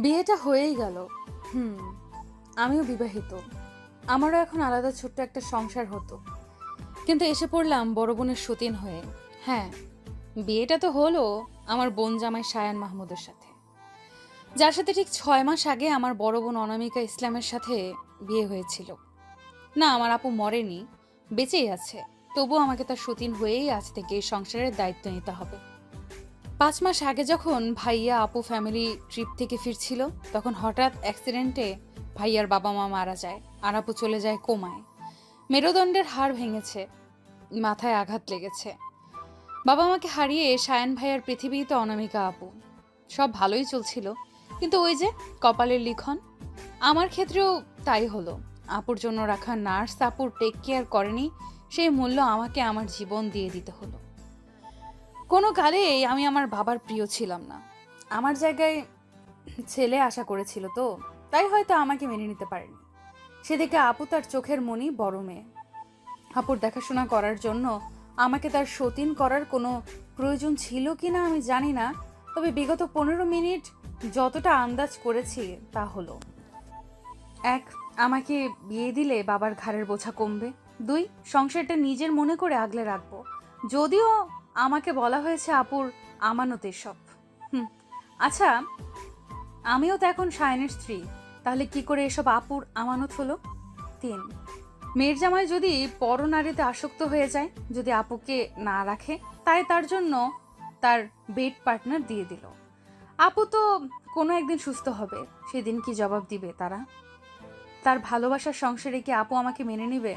বিয়েটা হয়েই গেল। হুম, আমিও বিবাহিত। আমারও এখন আলাদা ছোট্ট একটা সংসার হতো, কিন্তু এসে পড়লাম বড় বোনের সতীন হয়ে। হ্যাঁ, বিয়েটা তো হলো আমার বোন জামাই সায়ান মাহমুদের সাথে, যার সাথে ঠিক 6 মাস আগে আমার বড় বোন অনামিকা ইসলামের সাথে বিয়ে হয়েছিল। না, আমার আপু মরেনি, বেঁচেই আছে। তবুও আমাকে তার সতীন হয়েই আজ থেকে এই সংসারের দায়িত্ব নিতে হবে। 5 মাস আগে যখন ভাইয়া আপু ফ্যামিলি ট্রিপ থেকে ফিরছিল, তখন হঠাৎ অ্যাক্সিডেন্টে ভাইয়ার বাবা মা মারা যায় আর আপু চলে যায় কোমায়। মেরুদণ্ডের হাড় ভেঙেছে, মাথায় আঘাত লেগেছে। বাবা মাকে হারিয়ে সায়ান ভাইয়ার পৃথিবীতে অনামিকা আপু। সব ভালোই চলছিল, কিন্তু ওই যে কপালের লিখন, আমার ক্ষেত্রেও তাই হলো। আপুর জন্য রাখা নার্স আপুর টেক কেয়ার করেনি, সেই মূল্য আমাকে আমার জীবন দিয়ে দিতে হলো। কোনো কালেই আমি আমার বাবার প্রিয় ছিলাম না। আমার জায়গায় ছেলে আশা করেছিল, তো তাই হয়তো আমাকে মেনে নিতে পারেনি। সেদিকে আপু তার চোখের মনি বড় মেয়ে। আপুর দেখাশোনা করার জন্য আমাকে তার সতীন করার কোনো প্রয়োজন ছিল কিনা আমি জানি না, তবে বিগত 15 মিনিট যতটা আন্দাজ করেছি তা হলো: 1, আমাকে বিয়ে দিলে বাবার ঘাড়ের বোঝা কমবে। 2, সংসারটা নিজের মনে করে আগলে রাখবো, যদিও আমাকে বলা হয়েছে আপুর আমানতের সব। হুম, আচ্ছা, আমিও তো এখন সায়নের স্ত্রী, তাহলে কি করে এসব আপুর আমানত হলো? 3, মেয়ের জামাই যদি পরনারীতে আসক্ত হয়ে যায়, যদি আপুকে না রাখে, তাই তার জন্য তার বেড পার্টনার দিয়ে দিল। আপু তো কোনো একদিন সুস্থ হবে, সেদিন কি জবাব দিবে তারা? তার ভালোবাসার সংসারে কি আপু আমাকে মেনে নিবে?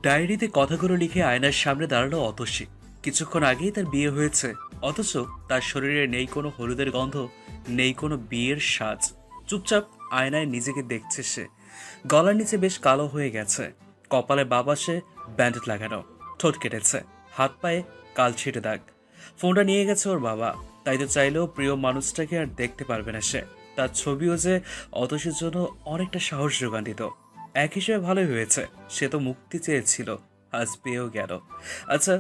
ডায়েরিতে কথাগুলো লিখে আয়নার সামনে দাঁড়ালো অতসী। কিছুক্ষণ আগেই তার বিয়ে হয়েছে, অথচ তার শরীরে নেই কোনো হলুদের গন্ধ, নেই কোনো বিয়ের সাজ। চুপচাপ আয়নায় নিজেকে দেখছে সে। গলার নিচে বেশ কালো হয়ে গেছে, কপালে বাবাসে ব্যান্ডেড লাগানো, ঠোঁট কেটেছে, হাত পায়ে কালছিটে দাগ। ফোনটা নিয়ে গেছে ওর বাবা, তাই তো চাইলেও প্রিয় মানুষটাকে আর দেখতে পারবে না সে। তার ছবিও যে অতসীর জন্য অনেকটা সাহস যোগান দিত। এক হিসেবে ভালোই হয়েছে, সে তো মুক্তি চেয়েছিল, আজ পেয়েও গেল। আচ্ছা,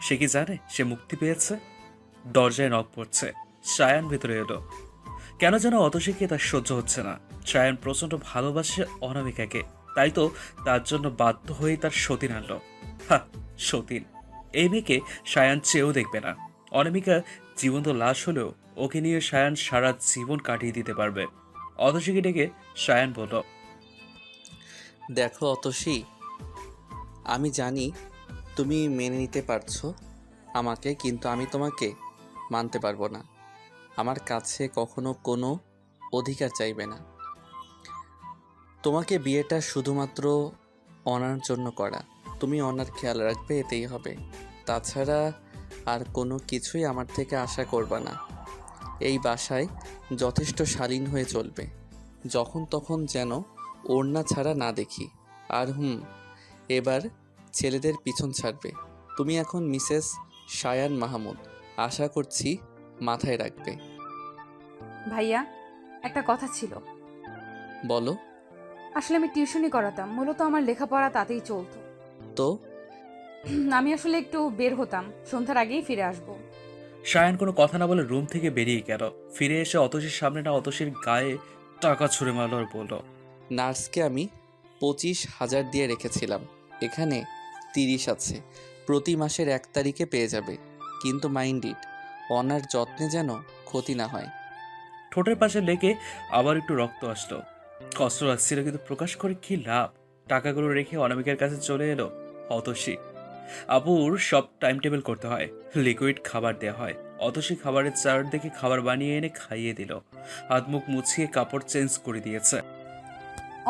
সে কি জানে সে মুক্তি পেয়েছে? দরজায় নক পড়ছে, সায়ান ভেতরে এলো। কেন যেন অতসীকে তার সহ্য হচ্ছে না। সায়ান প্রচন্ড ভালোবাসে অনামিকাকে, তাই তো তার জন্য বাধ্য হয়েই তার সতীন আনলো। হা, সতীন! এই মেয়েকে সায়ান চেয়েও দেখবে না। অনামিকা জীবন্ত লাশ হলেও ওকে নিয়ে সায়ান সারা জীবন কাটিয়ে দিতে পারবে। অতসীকে ডেকে সায়ান বলল, দেখো অতসী, আমি জানি তুমি মেনে নিতে পারছো আমাকে, কিন্তু আমি তোমাকে মানতে পারবো না। আমার কাছে কখনো কোনো অধিকার চাইবে না। তোমাকে বিয়েটা শুধুমাত্র অনার জন্য করা। তুমি অনার খেয়াল রাখবে, এতেই হবে। তাছাড়া আর কোনো কিছুই আমার থেকে আশা করবা না। এই বাসায় যথেষ্ট শালীন হয়ে চলবে, যখন তখন যেন ওড়না ছাড়া না দেখি। আর এবার ছেলেদের পিছন ছাড়বে। তুমি এখন মিসেস সায়ান মাহমুদ, আশা করছি মাথায় রাখবে। ভাইয়া, একটা কথা ছিল। বলো। আসলে আমি টিউশনি করাতাম, মূলত আমার লেখাপড়া তাতেই চলতো। তো আমি আসলে একটু বের হতাম, সন্ধ্যার আগেই ফিরে আসবো। সায়ান কোনো কথা না বলে রুম থেকে বেরিয়ে গেল। ফিরে এসে অতসীর সামনে না অতসীর গায়ে টাকা ছুঁড়ে মারল আর বলল, নার্সকে আমি 25,000 দিয়ে রেখেছিলাম, এখানে 30 আছে। প্রতি মাসের 1 তারিখে পেয়ে যাবে, কিন্তু মাইন্ড ইট, অনার যত্নে যেন ক্ষতি না হয়। ঠোঁটের পাশে লেগে আবার একটু রক্ত আসলো। কষ্ট লাগছিল, কিন্তু প্রকাশ করে কি লাভ? টাকাগুলো রেখে অনামিকার কাছে চলে এলো অতসী। আপুর সব টাইম টেবিল করতে হয়, লিকুইড খাবার দেওয়া হয়। অতসী খাবারের চার্ট দেখে খাবার বানিয়ে এনে খাইয়ে দিল। হাত মুখ মুছিয়ে কাপড় চেঞ্জ করে দিয়েছে।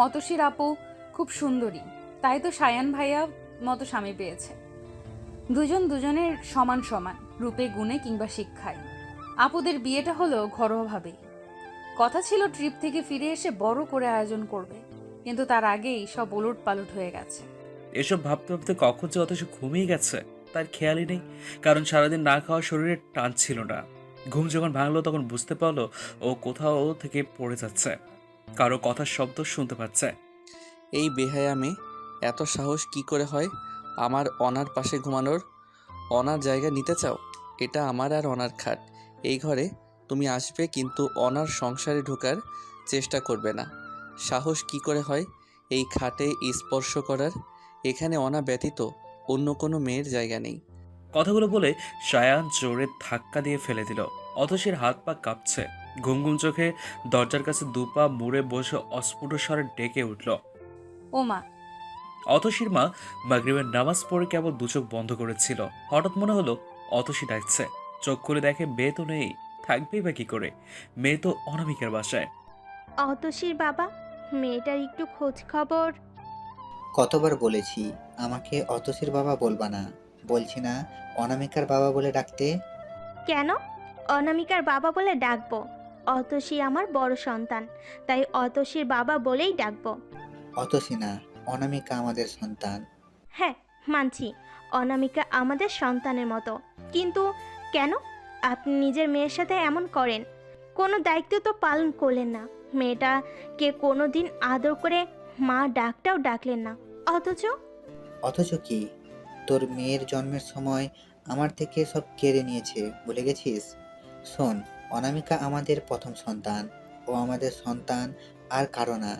অতসীর আপু খুব সুন্দরী, তাই তো সায়ান ভাইয়া মতো স্বামী পেয়েছে। দুজন দুজনের সমান সমান, রূপে গুণে কিংবা শিক্ষায়। আপুদের বিয়েটা হলো ঘরোয়াভাবেই। কথা ছিল ট্রিপ থেকে ফিরে এসে বড় করে আয়োজন করবে, কিন্তু তার আগেই সব ওলট পালট হয়ে গেছে। এসব ভাবতে ভাবতে কখন যে অথচ ঘুমিয়ে গেছে তার খেয়ালই নেই। কারণ সারাদিন না খাওয়া শরীরে টান ছিল না। ঘুম যখন ভাঙলো তখন বুঝতে পারলো ও কোথাও থেকে পড়ে যাচ্ছে, কারো কথার শব্দ শুনতে পাচ্ছে। এই বেহায়া মেয়ে, এত সাহস কি করে হয় আমার অনার পাশে ঘুমানোর? অনার জায়গা নিতে চাও? এটা আমার আর অনার খাট, এই ঘরে তুমি আসবে কিন্তু অনার সংসারে ঢোকার চেষ্টা করবে না। সাহস কি করে হয় এই খাটে স্পর্শ করার? এখানে অনা ব্যতীত অন্য কোনো মেয়ের জায়গা নেই। কথাগুলো বলে সায়ান জোরে ধাক্কা দিয়ে ফেলে দিল। অতসীর হাত পা কাঁপছে। ঘুম ঘুম চোখে দরজার কাছে দুপা মুড়ে বসে অস্ফুট স্বরে ডেকে উঠল। ও মা! অতসীর মা মাগরিবের নামাজ পড়ে কেবল দুচোখ বন্ধ করেছিল। হঠাৎ মনে হলো অতসী ডাকছে। চোখ খুলে দেখে মেয়ে তো নেই, থাকবেই বা কি করে? মেয়ে তো অনামিকার বাসায়। অতসীর বাবা, মেয়েটার একটু খোঁজ খবর। কতবার বলেছি আমাকে অতসীর বাবা বলবা না, বলছি না অনামিকার বাবা বলে ডাকতে? কেন অনামিকার বাবা বলে ডাকবো? অতসী আমার বড় সন্তান, তাই অতসীর বাবা বলেই ডাকবো। অতসী না, অনামিকা আমাদের সন্তান। হ্যাঁ, মানছি অনামিকা আমাদের সন্তানের মতো, কিন্তু কেন আপনি নিজের মেয়ের সাথে এমন করেন? কোনো দায়িত্ব তো পালন করলেন না, মেয়েটাকে কোনো দিন আদর করে মা ডাকটাও ডাকলেন না। অথচ অথচ কি? তোর মেয়ের জন্মের সময় আমার থেকে সব কেড়ে নিয়েছে, ভুলে গেছিস? শোন, অনামিকা আমাদের প্রথম সন্তান। ও আমাদের সন্তান, আর কারো না।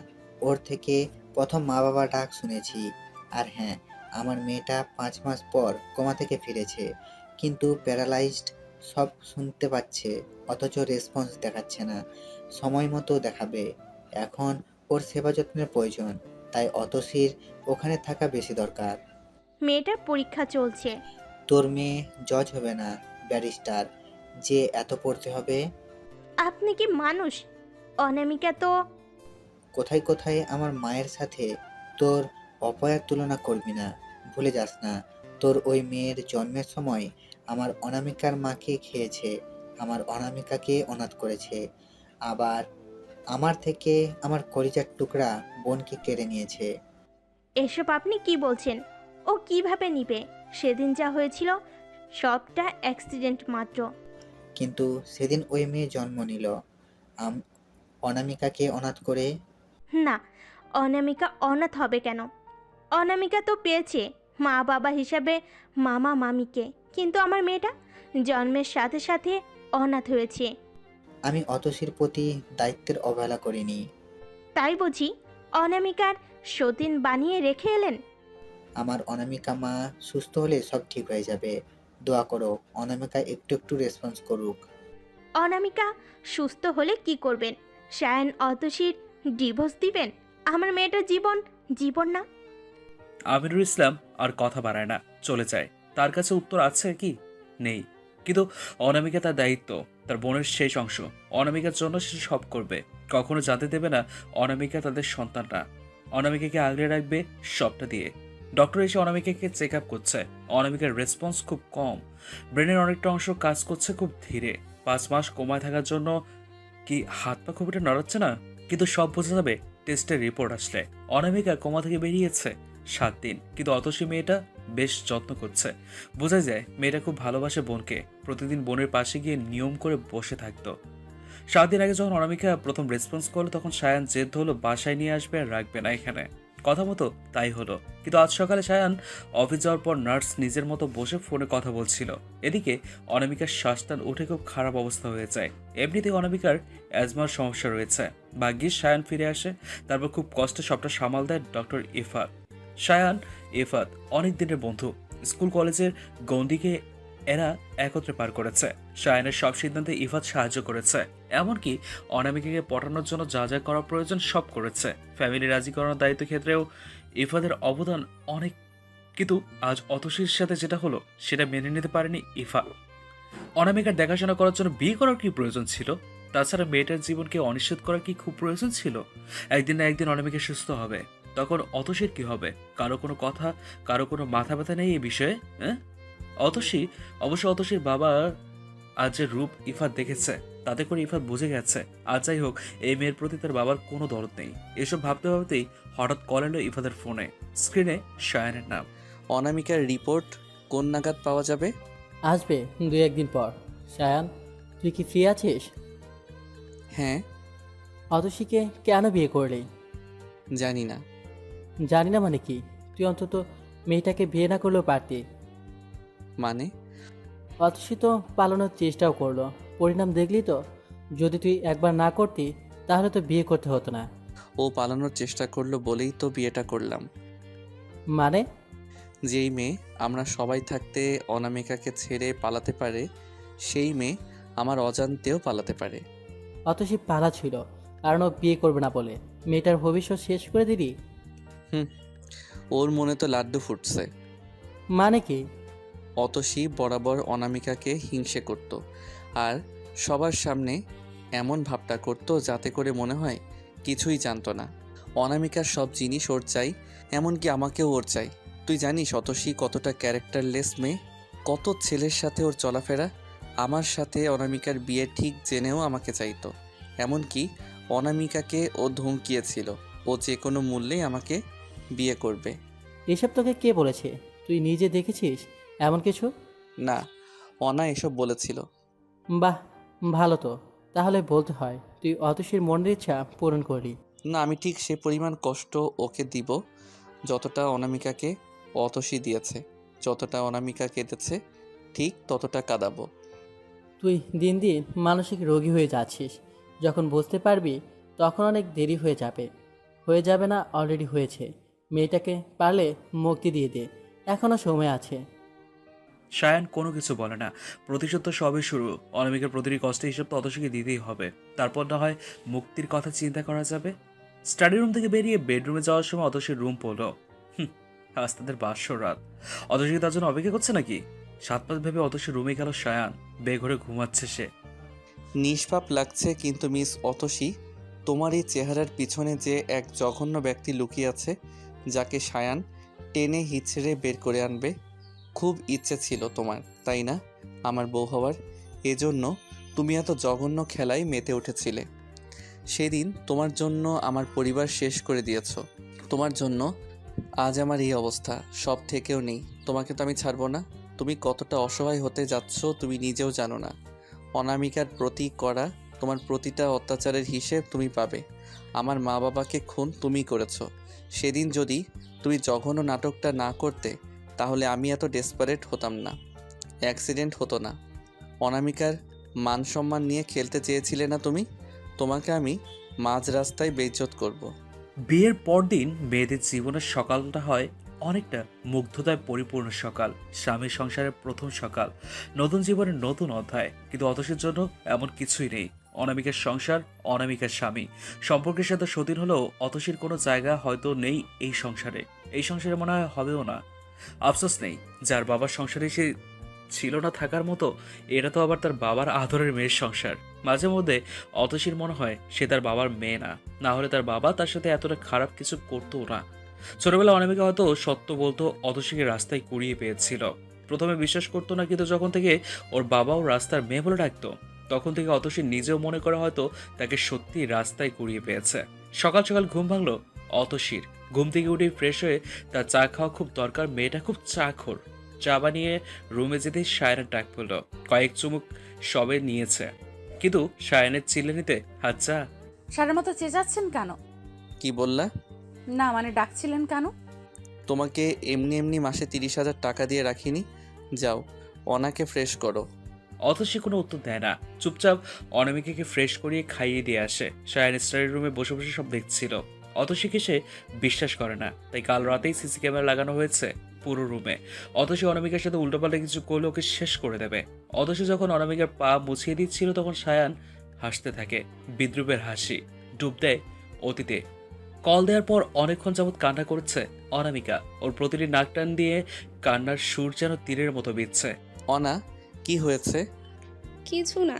ওর থেকে প্রথম মা বাবা ডাক শুনেছি। আর হ্যাঁ, আমার মেয়েটা 5 মাস পর কোমা থেকে ফিরেছে, কিন্তু প্যারালাইজড। সব শুনতে পাচ্ছে, অথচ রেসপন্স দেখাচ্ছে না। সময় মতো দেখাবে। এখন ওর সেবা যত্নের প্রয়োজন, তাই অতসীর ওখানে থাকা বেশি দরকার। মেয়েটার পরীক্ষা চলছে। তোর মেয়ে জজ হবে না, ব্যারিস্টার। যে এত পড়তে হবে? আপনি কি মানুষ? অনামিকা তো কোথায় কোথায় আমার মায়ের সাথে তোর অপয়ার তুলনা করবি না, ভুলে যাস না। তোর ওই মেয়ের জন্মের সময় আমার অনামিকার মাকে খেয়েছে, আমার অনামিকাকে অনাথ করেছে, আবার আমার থেকে আমার কলিজার টুকরা বোনকে কেড়ে নিয়েছে। এসব আপনি কি বলছেন? ও কিভাবে নিবে? সেদিন যা হয়েছিল সবটা অ্যাক্সিডেন্ট মাত্র। কিন্তু সেদিন ওই মেয়ে জন্ম নিল অনামিকাকে অনাথ করে। না, অনামিকা অনাথ হবে কেন? অনামিকা তো পেয়েছে মা বাবা হিসাবে মামা মামিকে, কিন্তু আমার মেয়েটা জন্মের সাথে সাথে অনাথ হয়েছে। আমি অতসীর প্রতি দায়িত্বের অবহেলা করিনি। তাই বুঝি অনামিকার সতীন বানিয়ে রেখে এলেন? আমার অনামিকা মা সুস্থ হলে সব ঠিক হয়ে যাবে। দোয়া করো অনামিকা একটু একটু রেসপন্স করুক। অনামিকা সুস্থ হলে কি করবেন? শায়ন অতসীর ডিভোর্স দিবেন? আমার মেয়েটার জীবন জীবন না। আমিরুল ইসলাম আর কথা বাড়ায় না, চলে যায়। তার কাছে উত্তর আছে কি? নেই। কিন্তু অনামিকা তার দায়িত্ব, তার বোনের শেষ অংশ। অনামিকার জন্য সে সব করবে। কখনো জানতে দেবে না অনামিকা তাদের সন্তান না। অনামিকাকে আগলে রাখবে সবটা দিয়ে। ডক্টর এসে অনামিকাকে চেক আপ করছে। অনামিকার রেসপন্স খুব কম। ব্রেনের অনেকটা অংশ কাজ করছে খুব ধীরে। 5 মাস কোমায় থাকার জন্য কি হাত পা খুব একটা নড়াচ্ছে না? কিন্তু সব বোঝা যাবে টেস্টের রিপোর্ট আসলে। অনামিকা কোমা থেকে বেরিয়েছে 7 দিন, কিন্তু অতসী মেয়েটা বেশ যত্ন করছে। বোঝা যায় মেয়েটা খুব ভালোবাসে বোনকে। প্রতিদিন বোনের পাশে গিয়ে নিয়ম করে বসে থাকতো। 7 দিন আগে যখন অনামিকা প্রথম রেসপন্স করলো, তখন সায়ান জেদ হলো বাসায় নিয়ে আসবে আর রাখবে না এখানে। কথা মতো তাই হলো। কিন্তু আজ সকালে সায়ান অফিস যাওয়ার পর নার্স নিজের মতো বসে ফোনে কথা বলছিল। এদিকে অনামিকার শ্বাসটান উঠে খুব খারাপ অবস্থা হয়ে যায়। এমনিতেই অনামিকার অ্যাজমার সমস্যা রয়েছে। ভাগ্যিস সায়ান ফিরে আসে। তারপর খুব কষ্টে সবটা সামাল দেয় ডক্টর ইফাত। সায়ান ইফাত অনেক দিনের বন্ধু। স্কুল কলেজের গন্ডিকে এরা একত্রে পার করেছে। সায়ানের সব সিদ্ধান্তে ইফাত সাহায্য করেছে। এমনকি অনামিকাকে পটানোর জন্য যা যা করা প্রয়োজন সব করেছে। ফ্যামিলি রাজি করানোর দায়িত্ব ক্ষেত্রেও ইফাতের অবদান অনেক। কিন্তু আজ অতসীর সাথে যেটা হলো সেটা মেনে নিতে পারেনি ইফা। অনামিকার দেখাশোনা করার জন্য বিয়ে করার কি প্রয়োজন ছিল? তাছাড়া মেয়েটার জীবনকে অনিশ্চিত করার কি খুব প্রয়োজন ছিল? একদিন না একদিন অনামিকা সুস্থ হবে, তখন অতসীর কি হবে? কারো কোনো কথা, কারো কোনো মাথা ব্যথা নেই এই বিষয়ে। হ্যাঁ, অবশ্যই অতসীর বাবা আজ যে রূপ ইফাত দেখেছে, তাতে করে ইফাত বুঝে গেছে। আর যাই হোক, এই মেয়ের প্রতি তার বাবার কোনো দরদ নেই। এসব ভাবতে ভাবতেই হঠাৎ কল এলো ইফাতের ফোনে। স্ক্রিনে শায়ানের নাম। অনামিকার রিপোর্ট কোন নাগাদ পাওয়া যাবে? আসবে 2-1 দিন পর। সায়ান, তুই কি ফ্রি আছিস? হ্যাঁ। অতসীকে কেন বিয়ে করলি? জানি না। জানি না মানে কি? তুই অন্তত মেয়েটাকে বিয়ে না করলেও পারতি। মানে? অতসী তো পালানোর চেষ্টাও করলো, পরিণাম দেখলি তো। যদি তুই একবার না করতি তাহলে তো বিয়ে করতে হতো না। ও পালানোর চেষ্টা করলো বলেই তো বিয়েটা করলাম। মানে? যেই মেয়ে আমরা সবাই থাকতে অনামিকাকে ছেড়ে পালাতে পারে, সেই মেয়ে আমার অজান্তেও পালাতে পারে। অতসী পালা ছিল, কারণ ও বিয়ে করবে না বলে মেয়েটার ভবিষ্যৎ শেষ করে দিলি। হুম, ওর মনে তো লাড্ডু ফুটছে। মানে কি? অতসী বরাবর অনামিকাকে হিংসে করত, আর সবার সামনে এমন ভাবটা করত যাতে করে মনে হয় কিছুই জানতো না। অনামিকার সব জিনিস ওর চাই, এমনকি আমাকেও ওর চাই। তুই জানিস অতসী কতটা ক্যারেক্টারলেস মেয়ে, কত ছেলের সাথে ওর চলাফেরা। আমার সাথে অনামিকার বিয়ে ঠিক জেনেও আমাকে চাইতো। এমনকি অনামিকাকে ও ধমকিয়েছিল ও যে কোনো মূল্যে আমাকে বিয়ে করবে। এসব তোকে কে বলেছে? তুই নিজে দেখেছিস এমন কিছু? না, অনা এসব বলেছিল। বাহ, ভালো তো। তাহলে বলতে হয় তুই অতসীর মনের ইচ্ছা পূরণ করলি। না, আমি ঠিক সে পরিমাণ কষ্ট ওকে দিব যতটা অনামিকাকে অতসী দিয়েছে। যতটা অনামিকা কেঁদেছে ঠিক ততটা কাঁদাবো। তুই দিন দিন মানসিক রোগী হয়ে যাচ্ছিস। যখন বুঝতে পারবি তখন অনেক দেরি হয়ে যাবে। হয়ে যাবে না, অলরেডি হয়েছে। মেয়েটাকে পারলে মুক্তি দিয়ে দে, এখনও সময় আছে। সায়ান কোনো কিছু বলে না। প্রতিশোধ তো সবে শুরু। অনামিকার প্রতিটি কষ্টে হিসাব তো অতসীকে দিতেই হবে। তারপর না হয় মুক্তির কথা চিন্তা করা যাবে। স্টাডি রুম থেকে বেরিয়ে বেডরুমে যাওয়ার সময় অতসীর রুম পড়ল। আজ তাদের বাসর রাত। অতসী কি তার জন্য অপেক্ষা করছে নাকি? সাত পাঁচ ভেবে অতসীর রুমে গেল সায়ান। বেঘরে ঘুমাচ্ছে সে। নিষ্পাপ লাগছে, কিন্তু মিস অতসী, তোমার এই চেহারার পিছনে যে এক জঘন্য ব্যক্তি লুকিয়ে আছে, যাকে সায়ান টেনে হিচড়ে বের করে আনবে। খুব ইচ্ছে ছিল তোমার, তাই না, আমার বউ হওয়ার? এজন্য তুমি এত জঘন্য খেলায় মেতে উঠেছিলে। সেদিন তোমার জন্য আমার পরিবার শেষ করে দিয়েছ। তোমার জন্য আজ আমার এই অবস্থা। সব থেকেও নেই, তোমাকে তো আমি ছাড়বো না। তুমি কতটা অসহায় হতে যাচ্ছ তুমি নিজেও জানো না। অনামিকার প্রতি করা তোমার প্রতিটা অত্যাচারের হিসেব তুমি পাবে। আমার মা বাবাকে খুন তুমি করেছো। সেদিন যদি তুমি জঘন্য নাটকটা না করতে, তাহলে আমি এত ডেসপারেট হতাম না, অ্যাক্সিডেন্ট হতো না। অনামিকার মান সম্মান নিয়ে খেলতে চেয়েছিলে না তুমি? তোমাকে আমি মাঝ রাস্তায় বেইজ্জত করব। বিয়ের পরদিন মেয়েদের জীবনের সকালটা হয় অনেকটা মুগ্ধতায় পরিপূর্ণ সকাল। স্বামীর সংসারের প্রথম সকাল, নতুন জীবনের নতুন অধ্যায়। কিন্তু অতসীর জন্য এমন কিছুই নেই। অনামিকার সংসার, অনামিকার স্বামী সম্পর্কের সাথে সতীন হলেও অতসীর কোনো জায়গা হয়তো নেই এই সংসারে। এই সংসারে মনে হয় হবেও না। আফসোস নেই, যার বাবার সংসারে সে ছিল না থাকার মতো, এটা তো আবার তার বাবার আদরের মেয়ের সংসার। মাঝে মধ্যে অতসীর মনে হয় সে তার বাবার মেয়ে না, না হলে তার বাবা তার সাথে এতটা খারাপ কিছু করতো না। ছোটবেলা অনামিকা হয়তো সত্য বলতো, অতসীকে রাস্তায় কুড়িয়ে পেয়েছিল। প্রথমে বিশ্বাস করতো না, কিন্তু যখন থেকে ওর বাবাও রাস্তার মেয়ে বলে ডাকতো, তখন থেকে অতসী নিজেও মনে করা হয়তো তাকে সত্যি রাস্তায় কুড়িয়ে পেয়েছে। সকাল সকাল ঘুম ভাঙলো অতসীর। ঘুম থেকে উঠে ফ্রেশ হয়ে তার চা খাওয়া খুব দরকার। মেয়েটা খুব চাখোর। চা বানিয়ে রুমে যেতেই সায়নের ডাক পড়ল। কয়েক চুমুক সবে নিয়েছে, কিন্তু সায়নের চিল্লে নিতে আচ্ছা। সারের মতো চেঁচাচ্ছেন কেন? কি বললা? না মানে ডাকছিলেন কেন? তোমাকে এমনি এমনি মাসে 30,000 টাকা দিয়ে রাখিনি। যাও, অনাকে ফ্রেশ করো। অতসী কোনো উত্তর দেয় না, চুপচাপ অনামিকাকে ফ্রেশ করিয়ে খাইয়ে দিয়ে আসে। সায়ন স্টাডি রুমে বসে বসে সব দেখছিল। অতসীকে সে বিশ্বাস করে না, তাই কাল রাতেই সিসি ক্যামেরা লাগানো হয়েছে পুরো রুমে। অতসী অনামিকার সাথে উল্টোপাল্টা কিছু করলে ওকে শেষ করে দেবে। অতসী যখন অনামিকার পা মুছিয়ে দিচ্ছিল তখন সায়ান হাসতে থাকে, বিদ্রুপের হাসি। ডুব দেয় অতীতে। কল দেওয়ার পর অনেকক্ষণ যাবৎ কান্না করছে অনামিকা। ওর প্রতিটি নাক টান দিয়ে কান্নার সুর যেন তীরের মতো বিচ্ছে। অনা, কি হয়েছে? কিছু না।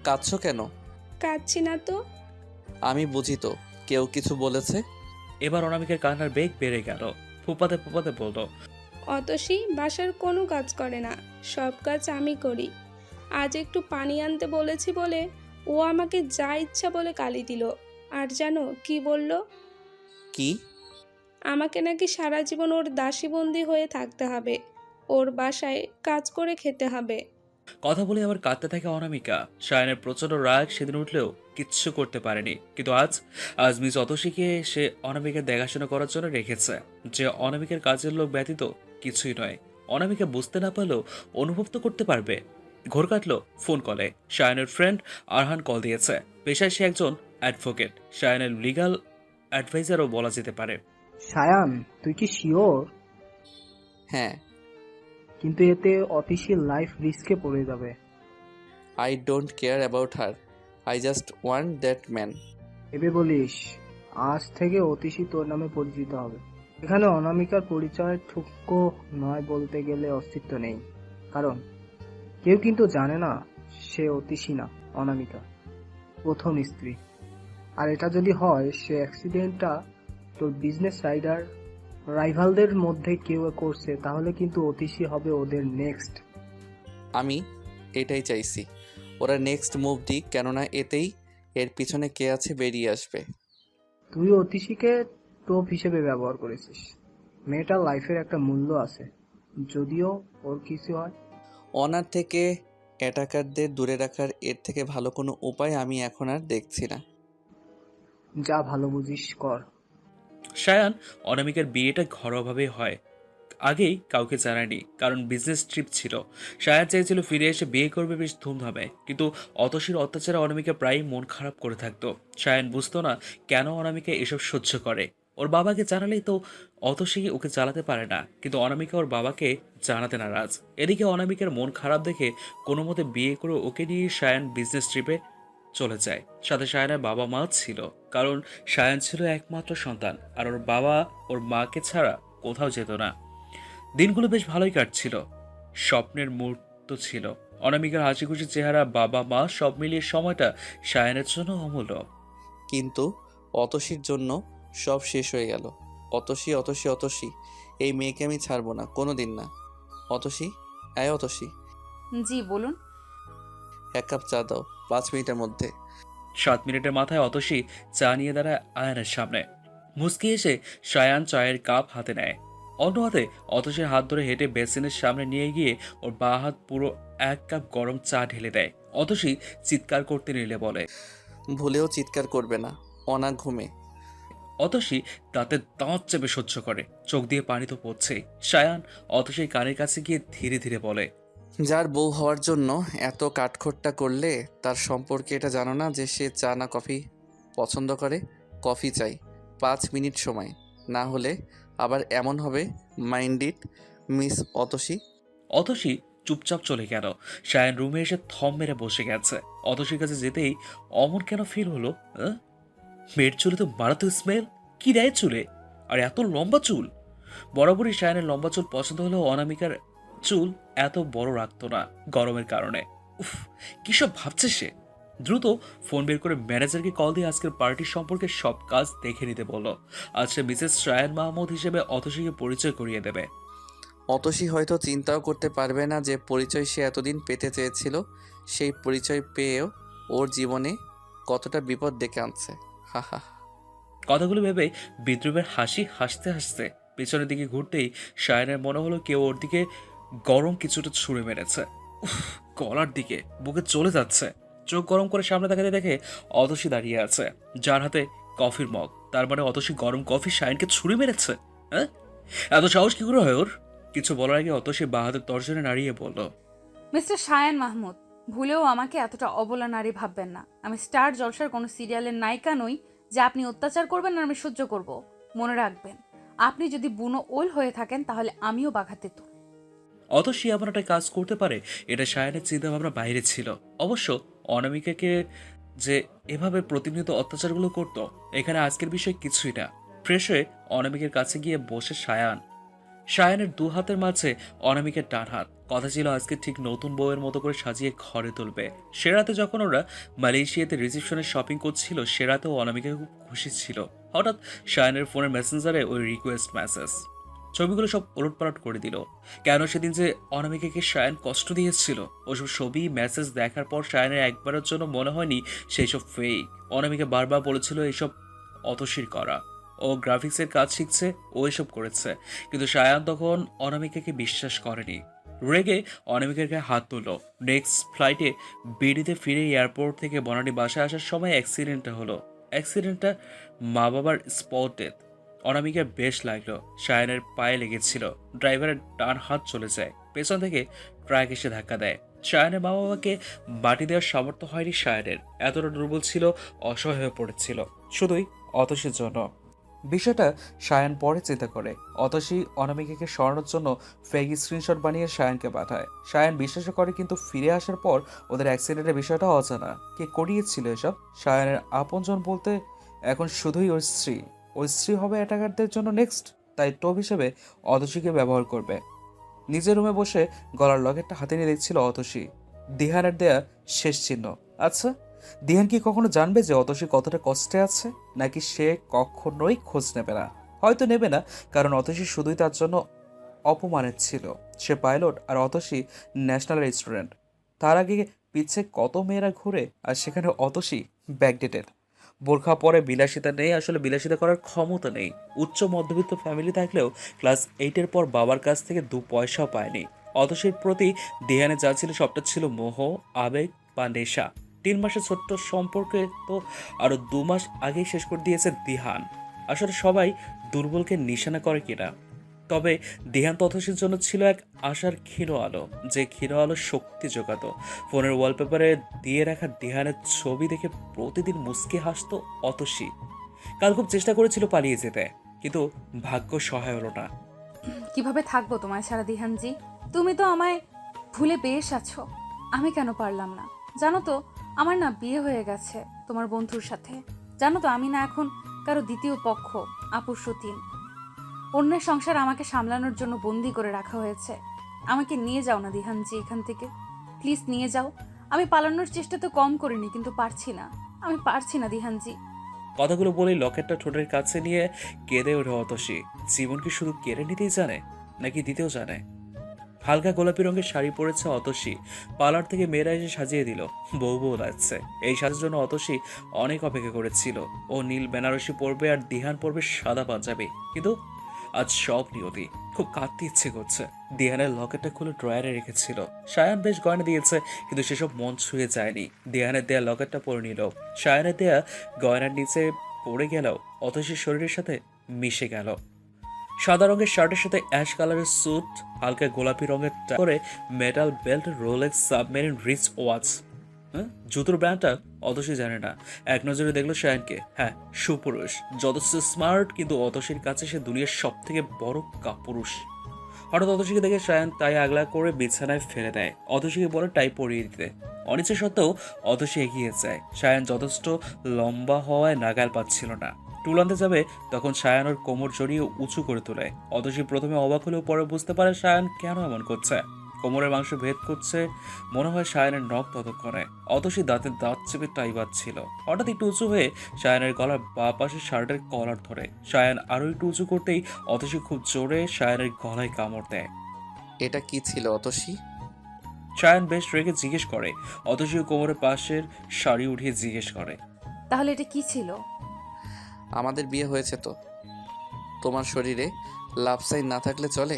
কাঁদছো কেন? কাঁদছি না তো। আমি বুঝি তো, কেউ কিছু বলেছে। এবার অনামিকার কান্নার বেগ বেড়ে গেল। ফুপাতে ফুপাতে বলল, অতসী বাসার কোনো কাজ করে না, সব কাজ আমি করি। আজ একটু পানি আনতে বলেছি বলে ও আমাকে যা ইচ্ছা বলে গালি দিল। আর জানো কি বলল? কি? আমাকে নাকি সারা জীবন ওর দাসীবন্দি হয়ে থাকতে হবে, ওর বাসায় কাজ করে খেতে হবে। কথা বলে আবার কাঁদতে থাকে অনামিকা। সায়নের প্রচন্ড রাগ সেদিন উঠলেও কিচ্ছু করতে পারেনি। কিন্তু আজ মিস অতসীকে সে অনামিকা দেখাশোনা করার জন্য রেখেছে, যে অনামিকার কাজের লোক ব্যতীত কিছুই নয়। অনামিকা বুঝতে না পারলেও অনুভব তো করতে পারবে। ঘোর কাটলো ফোন কলে। শায়ানের ফ্রেন্ড আরহান কল দিয়েছে। পেশায় সে একজন অ্যাডভোকেট, শায়ানের লিগ্যাল অ্যাডভাইজারও বলা যেতে পারে। সায়ান, তুই কি শিওর? হ্যাঁ, কিন্তু এতে অতিশীল লাইফ রিস্কে পড়ে যাবে। I don't care about her, I just want that man. ভেবে বলিস, আজ থেকে অতিশী তোর নামে পরিচিত হবে। এখানে অনামিকার পরিচয় ঠুকো নয়, বলতে গেলে অস্তিত্ব নেই। কারণ কেউ কিন্তু জানে না সে অতিশী না, অনামিকা প্রথম স্ত্রী। আর এটা যদি হয় সে অ্যাক্সিডেন্টটা তোর বিজনেস রাইভালদের মধ্যে কেউ করছে, তাহলে কিন্তু অতিশী হবে ওদের নেক্সট। আমি এটাই চাইছি, ওরা নেক্সট মুভ দিক, কেননা এতেই এর পিছনে কে আছে বেরিয়ে আসবে। তুই অতিশীকে টোপ হিসেবে ব্যবহার করেছিস। মেয়েটার লাইফের একটা মূল্য আছে, যদিও ওর কিছু হয়। অনার থেকে অ্যাটাকারদের দূরে রাখার এর থেকে ভালো কোনো উপায় আমি এখন আর দেখছি না। যা ভালো বুঝিস কর। শায়ান অনামিকার বিয়েটা ঘরোয়াভাবে হয়, আগেই কাউকে জানায়নি, কারণ বিজনেস ট্রিপ ছিল। শায়ান চেয়েছিল ফিরে এসে বিয়ে করবে বেশ ধুমধামে, কিন্তু অতসীর অত্যাচারে অনামিকা প্রায়ই মন খারাপ করে থাকতো। শায়ান বুঝতো না কেন অনামিকা এসব সহ্য করে। ওর বাবাকে জানালেই তো অতসী ওকে জ্বালাতে পারে না, কিন্তু অনামিকা ওর বাবাকে জানাতে নারাজ। এদিকে অনামিকার মন খারাপ দেখে কোনো মতে বিয়ে করে ওকে নিয়ে শায়ান বিজনেস ট্রিপে চলে যায়। সাথে শায়ানের বাবা মা ছিল, কারণ শায়ান ছিল একমাত্র সন্তান, আর ওর বাবা ওর মাকে ছাড়া কোথাও যেত না। দিনগুলো বেশ ভালোই কাটছিল, স্বপ্নের মুহূর্ত ছিল। অনামিকার হাসি খুশি চেহারা, বাবা মা, সব মিলিয়ে সময়টা শায়ানের জন্য অমূল্য। কিন্তু অতসীর জন্য সব শেষ হয়ে গেল। অতসী, অতসী, অতসী, এই মেয়েকে আমি ছাড়বো না, কোনো দিন না। অতসী, অতসী, জি বলুন। 1 কাপ চা দাও, 5 মিনিটের মধ্যে। 7 মিনিটের মাথায় অতসী চা নিয়ে দাঁড়ায় আয়নের সামনে। মুচকি এসে শায়ান চায়ের কাপ হাতে নেয়। অন্য হাতে অতসীর হাত ধরে হেঁটে বেসিনের সামনে নিয়ে গিয়ে ওর বা হাত পুরো 1 কাপ গরম চা ঢেলে দেয়। অতসী চিৎকার করতে নিলে বলে, ভুলেও চিৎকার করবে না, অনা ঘুমে। অতসী দাঁতে দাঁত চেপে সহ্য করে, চোখ দিয়ে পানি তো পড়ছেই। শায়ান অতসীর কানের কাছে গিয়ে ধীরে ধীরে বলে, যার বউ হওয়ার জন্য এত কাঠখোট্টা করলে তার সম্পর্কে এটা জানো না যে সে চা না কফি পছন্দ করে? কফি চাই, 5 মিনিট সময়, না হলে আবার এমন হবে। Mind it, miss Atasi. Atasi চুপচাপ চলে গেল। শায়ান রুমে এসে থম মেরে বসে গেছে। অতসীর কাছে যেতেই অমন কেন ফিল হলো? মেয়ের চুলে তো মারাত্মক স্মেল। কি দেয় চুলে, আর এত লম্বা চুল। বরাবরই শায়ানের লম্বা চুল পছন্দ হলেও অনামিকার চুল এত বড় রাখতো না গরমের কারণে। উফ, কি সব ভাবছে সে। দ্রুত ফোন বের করে ম্যানেজারকে কল দিয়ে আজকের পার্টির সম্পর্কে সব কাজ দেখে নিতে বলল। আজ সে মিসেস শায়ান মাহমুদ হিসেবে অতসীকে পরিচয় করিয়ে দেবে। অতসী হয়তো চিন্তাও করতে পারবে না যে পরিচয় সে এতদিন পেতে চেয়েছিল, সেই পরিচয় পেয়েও ওর জীবনে কতটা বিপদ ডেকে আনছে। হা হা। কথাগুলো ভেবে বিদ্রুপের হাসি হাসতে হাসতে পেছনের দিকে ঘুরতেই শায়ানের মনে হলো কেউ ওর দিকে গরম কিছুটা ছুঁড়ে মেরেছে। উফ, গলার দিকে বুকে চলে যাচ্ছে। চোখ গরম করে সামনে তাকাতে দেখে অতসী দাঁড়িয়ে আছে, যার হাতে কফির মগ। তার মানে অতসী গরম কফি শায়ানকে ছুঁড়ে মেরেছে। হ্যাঁ, এত সাহস কি করে হয় ওর? কিছু বলার আগে অতসী বাঁ হাতের তর্জনে নাড়িয়ে বলল, মিস্টার শায়ান মাহমুদ, ভুলেও আমাকে এতটা অবলা নারী ভাববেন না। আমি স্টার জলসার কোনো সিরিয়ালের নায়িকা নই যে আপনি অত্যাচার করবেন আর আমি সহ্য করব। মনে রাখবেন, আপনি যদি বুনো ওল হয়ে থাকেন তাহলে আমিও বাঘাতে তো। অতসী এমন একটা কাজ করতে পারে, এটা শায়ানের চিন্তা ভাবনা বাইরে ছিল। অবশ্য অনামিকাকে যে এভাবে প্রতিনিয়ত অত্যাচারগুলো করতো, এখানে আজকের বিষয় কিছুই না। ফ্রেশ হয়ে অনামিকার কাছে গিয়ে বসে শায়ানের 2 হাতের মাঝে অনামিকার ডান হাত। কথা ছিল আজকে ঠিক নতুন বউয়ের মতো করে সাজিয়ে ঘরে তুলবে। সে রাতে যখন ওরা মালয়েশিয়াতে রিসেপশনে শপিং করছিল, সে রাতেও অনামিকা খুব খুশি ছিল। হঠাৎ শায়ানের ফোনের মেসেঞ্জারে ওই রিকোয়েস্ট মেসেজ, ছবিগুলো সব ওলটপালট করে দিল। কেন সেদিন যে অনামিকাকে শায়ান কষ্ট দিয়েছিল, ওসব ছবি মেসেজ দেখার পর শায়ানের একবারের জন্য মনে হয়নি সেই সব ফেক। অনামিকা বারবার বলেছিল এইসব অতসীর করা, ও গ্রাফিক্সের কাজ শিখছে, ও এসব করেছে। কিন্তু শায়ান তখন অনামিকাকে বিশ্বাস করেনি। রেগে অনামিকার গায়ে হাত তুলল। নেক্সট ফ্লাইটে বিডিতে ফিরে এয়ারপোর্ট থেকে বনানী বাসায় আসার সময় অ্যাক্সিডেন্টটা হলো। অ্যাক্সিডেন্টটা মা বাবার স্পট ডেথ। অনামিকার বেশ লাগলো। শায়ানের পায়ে লেগেছিল। ড্রাইভারের ডান হাত চলে যায়। পেছন থেকে ট্রাক এসে ধাক্কা দেয়। শায়ানের মা বাবাকে বাটি দেওয়ার সামর্থ্য হয়নি শায়ানের, এতটা দুর্বল ছিল, অসহায় হয়ে পড়েছিল শুধুই অতসীর জন্য। বিষয়টা শায়ান পরে চিন্তা করে। অতসী অনামিকাকে সরানোর জন্য ফেক স্ক্রিনশট বানিয়ে শায়ানকে পাঠায়। শায়ান বিশ্বাস করে, কিন্তু ফিরে আসার পর ওদের অ্যাক্সিডেন্টের বিষয়টা অজানা। কে করিয়েছিল এসব? শায়ানের আপনজন বলতে এখন শুধুই ওর স্ত্রী। ওর স্ত্রী হবে অ্যাটাকারদের জন্য নেক্সট, তাই টোপ হিসেবে অতসীকে ব্যবহার করবে। নিজের রুমে বসে গলার লকেটটা হাতে নিয়ে দেখছিল অতসী। দিহানের দেয়া শেষ চিহ্ন। আচ্ছা, দিহান কি কখনো জানবে যে অতসী কতটা কষ্টে আছে? নাকি সে কখনোই খোঁজ নেবে না? হয়তো নেবে না, কারণ অতসী শুধুই তার জন্য অপমানের ছিল। সে পাইলট আর অতসী ন্যাশনাল স্টুডেন্ট। তার আগে পিছে কত মেয়েরা ঘুরে, আর সেখানে অতসী ব্যাকডেটেড। বোরখা পরে বিলাসিতা নেই, আসলে বিলাসিতা করার ক্ষমতা নেই। উচ্চ মধ্যবিত্ত ফ্যামিলি থাকলেও ক্লাস 8-এর পর বাবার কাছ থেকে 2 পয়সাও পায়নি। অতসীর প্রতি দিহানে যা ছিল সবটা ছিল মোহ, আবেগ বা নেশা। 3 মাসের ছোট্ট সম্পর্কে তো আরো 2 মাস আগেই শেষ করে দিয়েছে দিহান। আসলে সবাই দুর্বলকে নিশানা করে কিনা। তবে দিহান অতসীর জন্য ছিল এক আশার ক্ষীণ আলো, যে ক্ষীণ আলো শক্তি জোগাতো। ফোনের ওয়ালপেপারে দিয়ে রাখা দিহানের ছবি দেখে প্রতিদিন মুচকি হাসতো অতসী। কাল খুব চেষ্টা করেছিল পালিয়ে যেতে, কিন্তু ভাগ্য সহায় হলো না। কিভাবে থাকবো তোমায় ছাড়া দিহানজি? তুমি তো আমায় ভুলে বেশ আছো, আমি কেন পারলাম না? জানো তো আমার না বিয়ে হয়ে গেছে তোমার বন্ধুর সাথে। জানো তো আমি না এখন কারো দ্বিতীয় পক্ষ, আপুর সতীন। অন্যের সংসার আমাকে সামলানোর জন্য বন্দি করে রাখা হয়েছে। আমাকে নিয়ে যাও না দিহানজি এখান থেকে, প্লিজ নিয়ে যাও। আমি পালানোর চেষ্টা তো কম করিনি, কিন্তু পারছি না, আমি পারছি না দিহানজি। কথাগুলো বলেই লকেটটা ঠোঁটের কাছে নিয়ে কেঁদে ওঠে অতসী। জীবন কি শুধু কেড়ে নিতেই জানে, নাকি দিতেও জানে? হালকা গোলাপি রঙের শাড়ি পরেছে অতসী। পার্লার থেকে মেয়েরা এসে সাজিয়ে দিল, বউ বউ লাগছে। এই সাজার জন্য অতসী অনেক অপেক্ষা করেছিল। ও নীল বেনারসি পরবে আর দিহান পরবে সাদা পাঞ্জাবি, কিন্তু আজ সব নিয়তি। খুব কাঁদতে ইচ্ছে করছে। দিহানের লকেটটা খুলে ড্রয়ারে রেখেছিল। সায়ান বেশ গয়না দিয়েছে, কিন্তু সেসব মন ছুঁয়ে যায়নি। দিহানের দেয়া লকেটটা পরে নিল। সায়ানের দেয়া গয়নার নিচে পড়ে গেল, অতসীর শরীরের সাথে মিশে গেল। সাদা রঙের শার্টের সাথে অ্যাশ কালারের স্যুট, হালকা গোলাপি রঙের করে metal belt, Rolex submariner rich watch. জুতোর ব্র্যান্ডটা অতসী জানে না। এক নজরে দেখলো শায়ানকে। হ্যাঁ, সুপুরুষ, যথেষ্ট স্মার্ট, কিন্তু অতসীর কাছে সে দুনিয়ার সব থেকে বড় কাপুরুষ। হঠাৎ অতসীকে দেখে শায়ান তাই আগলা করে বিছানায় ফেলে দেয়। অতসীকে বলে টাই পরিয়ে দিতে। অনিচ্ছা সত্ত্বেও অতসী এগিয়ে যায়। শায়ান যথেষ্ট লম্বা হওয়ায় নাগাল পাচ্ছিল না। টুল আনতে যাবে, তখন শায়ান ওর কোমর জড়িয়ে উঁচু করে তোলে। অতসী প্রথমে অবাক হলেও পরে বুঝতে পারে শায়ান কেন এমন করছে। কোমরের মাংস ভেদ করছে, মনে হয় শায়ানের নখ ততক্ষণে। অতসী দাঁতে দাঁত চেপে টাই বাঁধছিল। হঠাৎ একটু উঁচু হয়ে শায়ানের গলার বাঁ পাশে শার্টের কলার ধরে। শায়ান আরো একটু উঁচু করতেই অতসী খুব জোরে শায়ানের গলায় কামড় দেয়। এটা কি ছিল অতসী? শায়ান বেশ রেগে জিজ্ঞেস করে। অতসী কোমরের পাশের শাড়ি উঠিয়ে জিজ্ঞেস করে, তাহলে এটা কি ছিল? আমাদের বিয়ে হয়েছে তো, তোমার শরীরে লাভ সাইন না থাকলে চলে?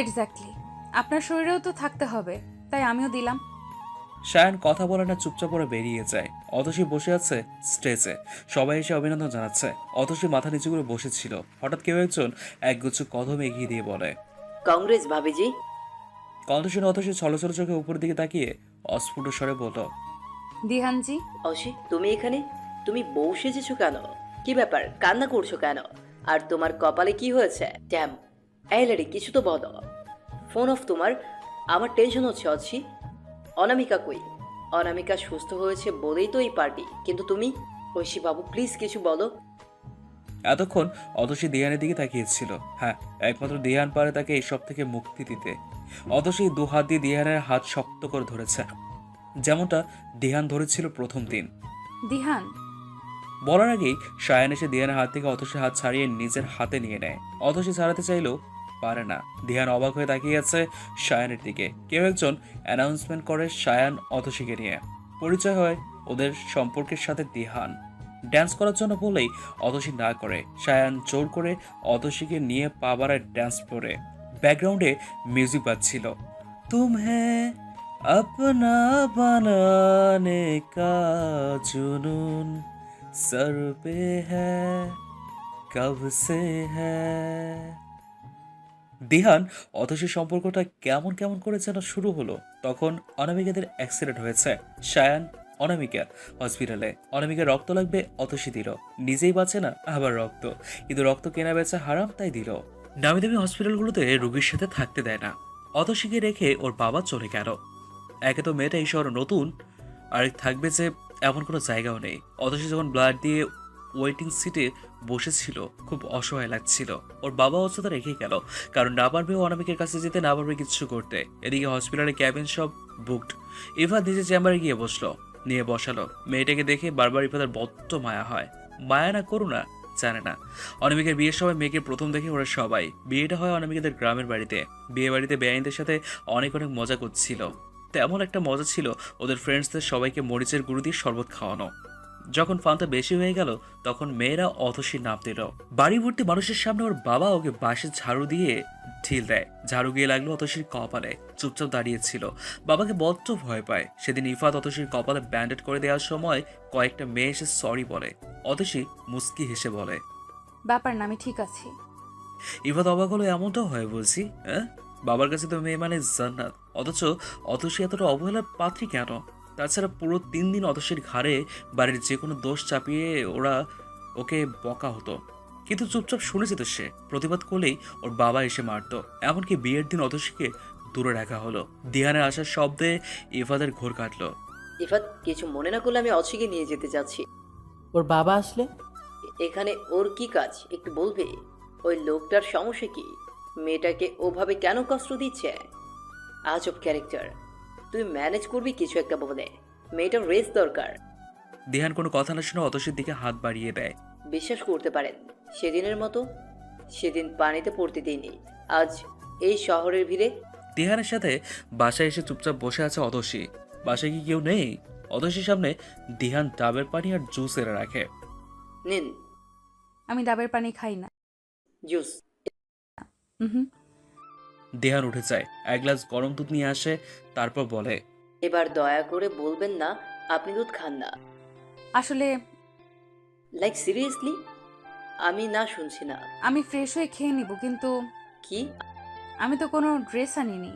এক্স্যাক্টলি, আপনার শরীরেও তো থাকতে হবে, তাই আমিও দিলাম। শায়ান কথা বলে না, চুপচাপ করে বেরিয়ে যায়। অতসী বসে আছে স্টেজে, সবাই এসে অভিনন্দন জানাচ্ছে। অতসী মাথা নিচু করে বসেছিল। হঠাৎ কেউ একজন একগুচ্ছ কদম এগিয়ে দিয়ে বলে, কংগ্রেস ভাবিজি। কণ্ঠ শুনে অতসী ছলছল চোখে উপরের দিকে তাকিয়ে অস্ফুট স্বরে বলল, দিহানজি। অসি, তুমি এখানে? তুমি বউ সেজেছো কেন? কি ব্যাপার, কান্না করছো কেন? আর তোমার কপালে কি হয়েছে? ড্যাম, এই লেডি, কিছু তো বলো। ফোন অফ তোমার। আমার টেনশন হচ্ছে অসি। অনামিকা কই? অনামিকা সুস্থ হয়েছে বলেই তো এই পার্টি, কিন্তু তুমি? ঐশী বাবু, প্লিজ কিছু বলো। এতক্ষণ অতসী দিহানের দিকে তাকিয়েছিল। হ্যাঁ, একমাত্র দিহান পারে তাকে এইসব থেকে মুক্তি দিতে। অতসী 2 হাত দিয়ে দিহানের হাত শক্ত করে ধরেছে, যেমনটা দিহান ধরেছিল প্রথম দিন। দিহান। বলার আগেই শায়ান এসে দিহানের হাত থেকে অতসীর হাত ছাড়িয়ে নিজের হাতে নিয়ে নেয়। অতসী ছাড়াতে চাইলেও পারে না। দিহান অবাক হয়ে তাকিয়ে আছে শায়ানের দিকে। কেউ একজন অ্যানাউন্সমেন্ট করে শায়ান অতসীকে নিয়ে। পরিচয় হয় ওদের সম্পর্কের সাথে। দিহান ড্যান্স করার জন্য বলেই অতসী না করে। শায়ান জোর করে অতসীকে নিয়ে পা বাড়ায় ড্যান্স ফ্লোরে। ব্যাকগ্রাউন্ডে মিউজিক বাজছিল। তুমহে अपना बनाने का जुनून सर पे है कब से है। দিহান অতসীর সম্পর্কটা কেমন কেমন করে যেন শুরু হলো। তখন অনামিকাদের অ্যাক্সিডেন্ট হয়েছে। সায়ান অনামিকা হসপিটালে। অনামিকা রক্ত লাগবে, অতসী দিল। নিজেই বাঁচে না, আবার রক্ত। কিন্তু রক্ত কেনা বেচা হারাম, তাই দিল। নামি দামি হসপিটালগুলোতে রোগীর সাথে থাকতে দেয় না। অতসীকে রেখে ওর বাবা চলে গেল। একে তো মেয়েটা এই শহরে নতুন, আর থাকবে যে এমন কোনো জায়গাও নেই। অতসী যখন ব্লাড দিয়ে ওয়েটিং সিটে বসেছিল, খুব অসহায় লাগছিল। ওর বাবা হচ্ছে তা রেখেই গেল, কারণ না পারবে ও অনামিকের কাছে যেতে, না পারবে কিছু করতে। এদিকে হসপিটালে ক্যাবিন সব বুকড। ইভা নিজে চেম্বারে গিয়ে বসলো, নিয়ে বসালো। মেয়েটাকে দেখে বারবার ইভাদের বড্ড মায়া হয়। মায়া না করুণা জানে না। অনামিকের বিয়ের সময় মেয়েকে প্রথম দেখে ওরা সবাই। বিয়েটা হয় অনামিকাদের গ্রামের বাড়িতে। বিয়ে বাড়িতে বেআইনদের সাথে অনেক অনেক মজা করছিল। তেমন একটা মজা ছিল ওদের ফ্রেন্ডসদের সবাইকে মরিচের গুঁড়ো দিয়ে শরবত খাওয়ানো। যখন ফানটা বেশি হয়ে গেল, তখন মেয়েরা অতসীর নাম দিল। বাড়ি ভর্তি মানুষের সামনে ওর বাবা ওকে বাঁশের ঝাড়ু দিয়ে ঢিল দেয়। ঝাড়ু গিয়ে লাগলো অতসীর কপালে। চুপচাপ দাঁড়িয়েছিল। বাবাকে বড্ড ভয় পায়। সেদিন ইফাত অতসীর কপালে ব্যান্ডেড করে দেওয়ার সময় কয়েকটা মেয়ে এসে সরি বলে। অতসী মুস্কি হেসে বলে, ব্যাপার না, আমি ঠিক আছি। ইফাত অবাক হলো, এমনটাও হয় বলছি, হ্যাঁ? বাবার কাছে তো মেয়ে মানে জান্নাত, অথচ অতসী এতটা অবহেলার পাত্রী কেন? তাছাড়া পুরো 3 দিন অতসীর ঘাড়ে বাড়ির যে কোনো দোষ চাপিয়ে ওরা ওকে বকা হতো, কিন্তু চুপচাপ শুনে যেত সে। প্রতিবাদ করলেই ওর বাবা এসে মারতো। এমনকি বিয়ের দিন অতসীকে দূরে রাখা হলো। দিহানের আসার শব্দে ইফাদের ঘোর কাটলো। ইফাত, কিছু মনে না করলে আমি অছিকে নিয়ে যেতে যাচ্ছি। ওর বাবা আসলে? এখানে ওর কি কাজ একটু বলবে? ওই লোকটার সমস্যা কি? মেয়েটাকে ওভাবে কেন কষ্ট দিচ্ছে? আজব ক্যারেক্টার। তুই ম্যানেজ করবি কিছু একটা বলে। মেয়েটার রেস্ট দরকার। দিহান কোনো কথা না শুনে অতসীর দিকে হাত বাড়িয়ে দেয়। বিশ্বাস করতে পারেন, সেদিনের মতো সেদিন পানিতে পড়তে দিইনি, আজ এই শহরের ভিড়ে। দিহানের সাথে বাসায় এসে চুপচাপ বসে আছে অতসী। বাসায় কি কেউ নেই? অতসীর সামনে দিহান ডাবের পানি আর জুস এনে রাখে। নিন আমি ডাবের পানি খাই না। জুস। হুম। দিহান উঠে যায়, এক গ্লাস গরম দুধ নিয়ে আসে, তারপর বলে, এবার দয়া করে বলবেন না আপনি দুধ খান না। আসলে লাইক সিরিয়াসলি? আমি না শুনছি না। আমি ফ্রেশ হয়ে খেয়ে নিব, কিন্তু কি? আমি তো কোনো ড্রেস আনিনি।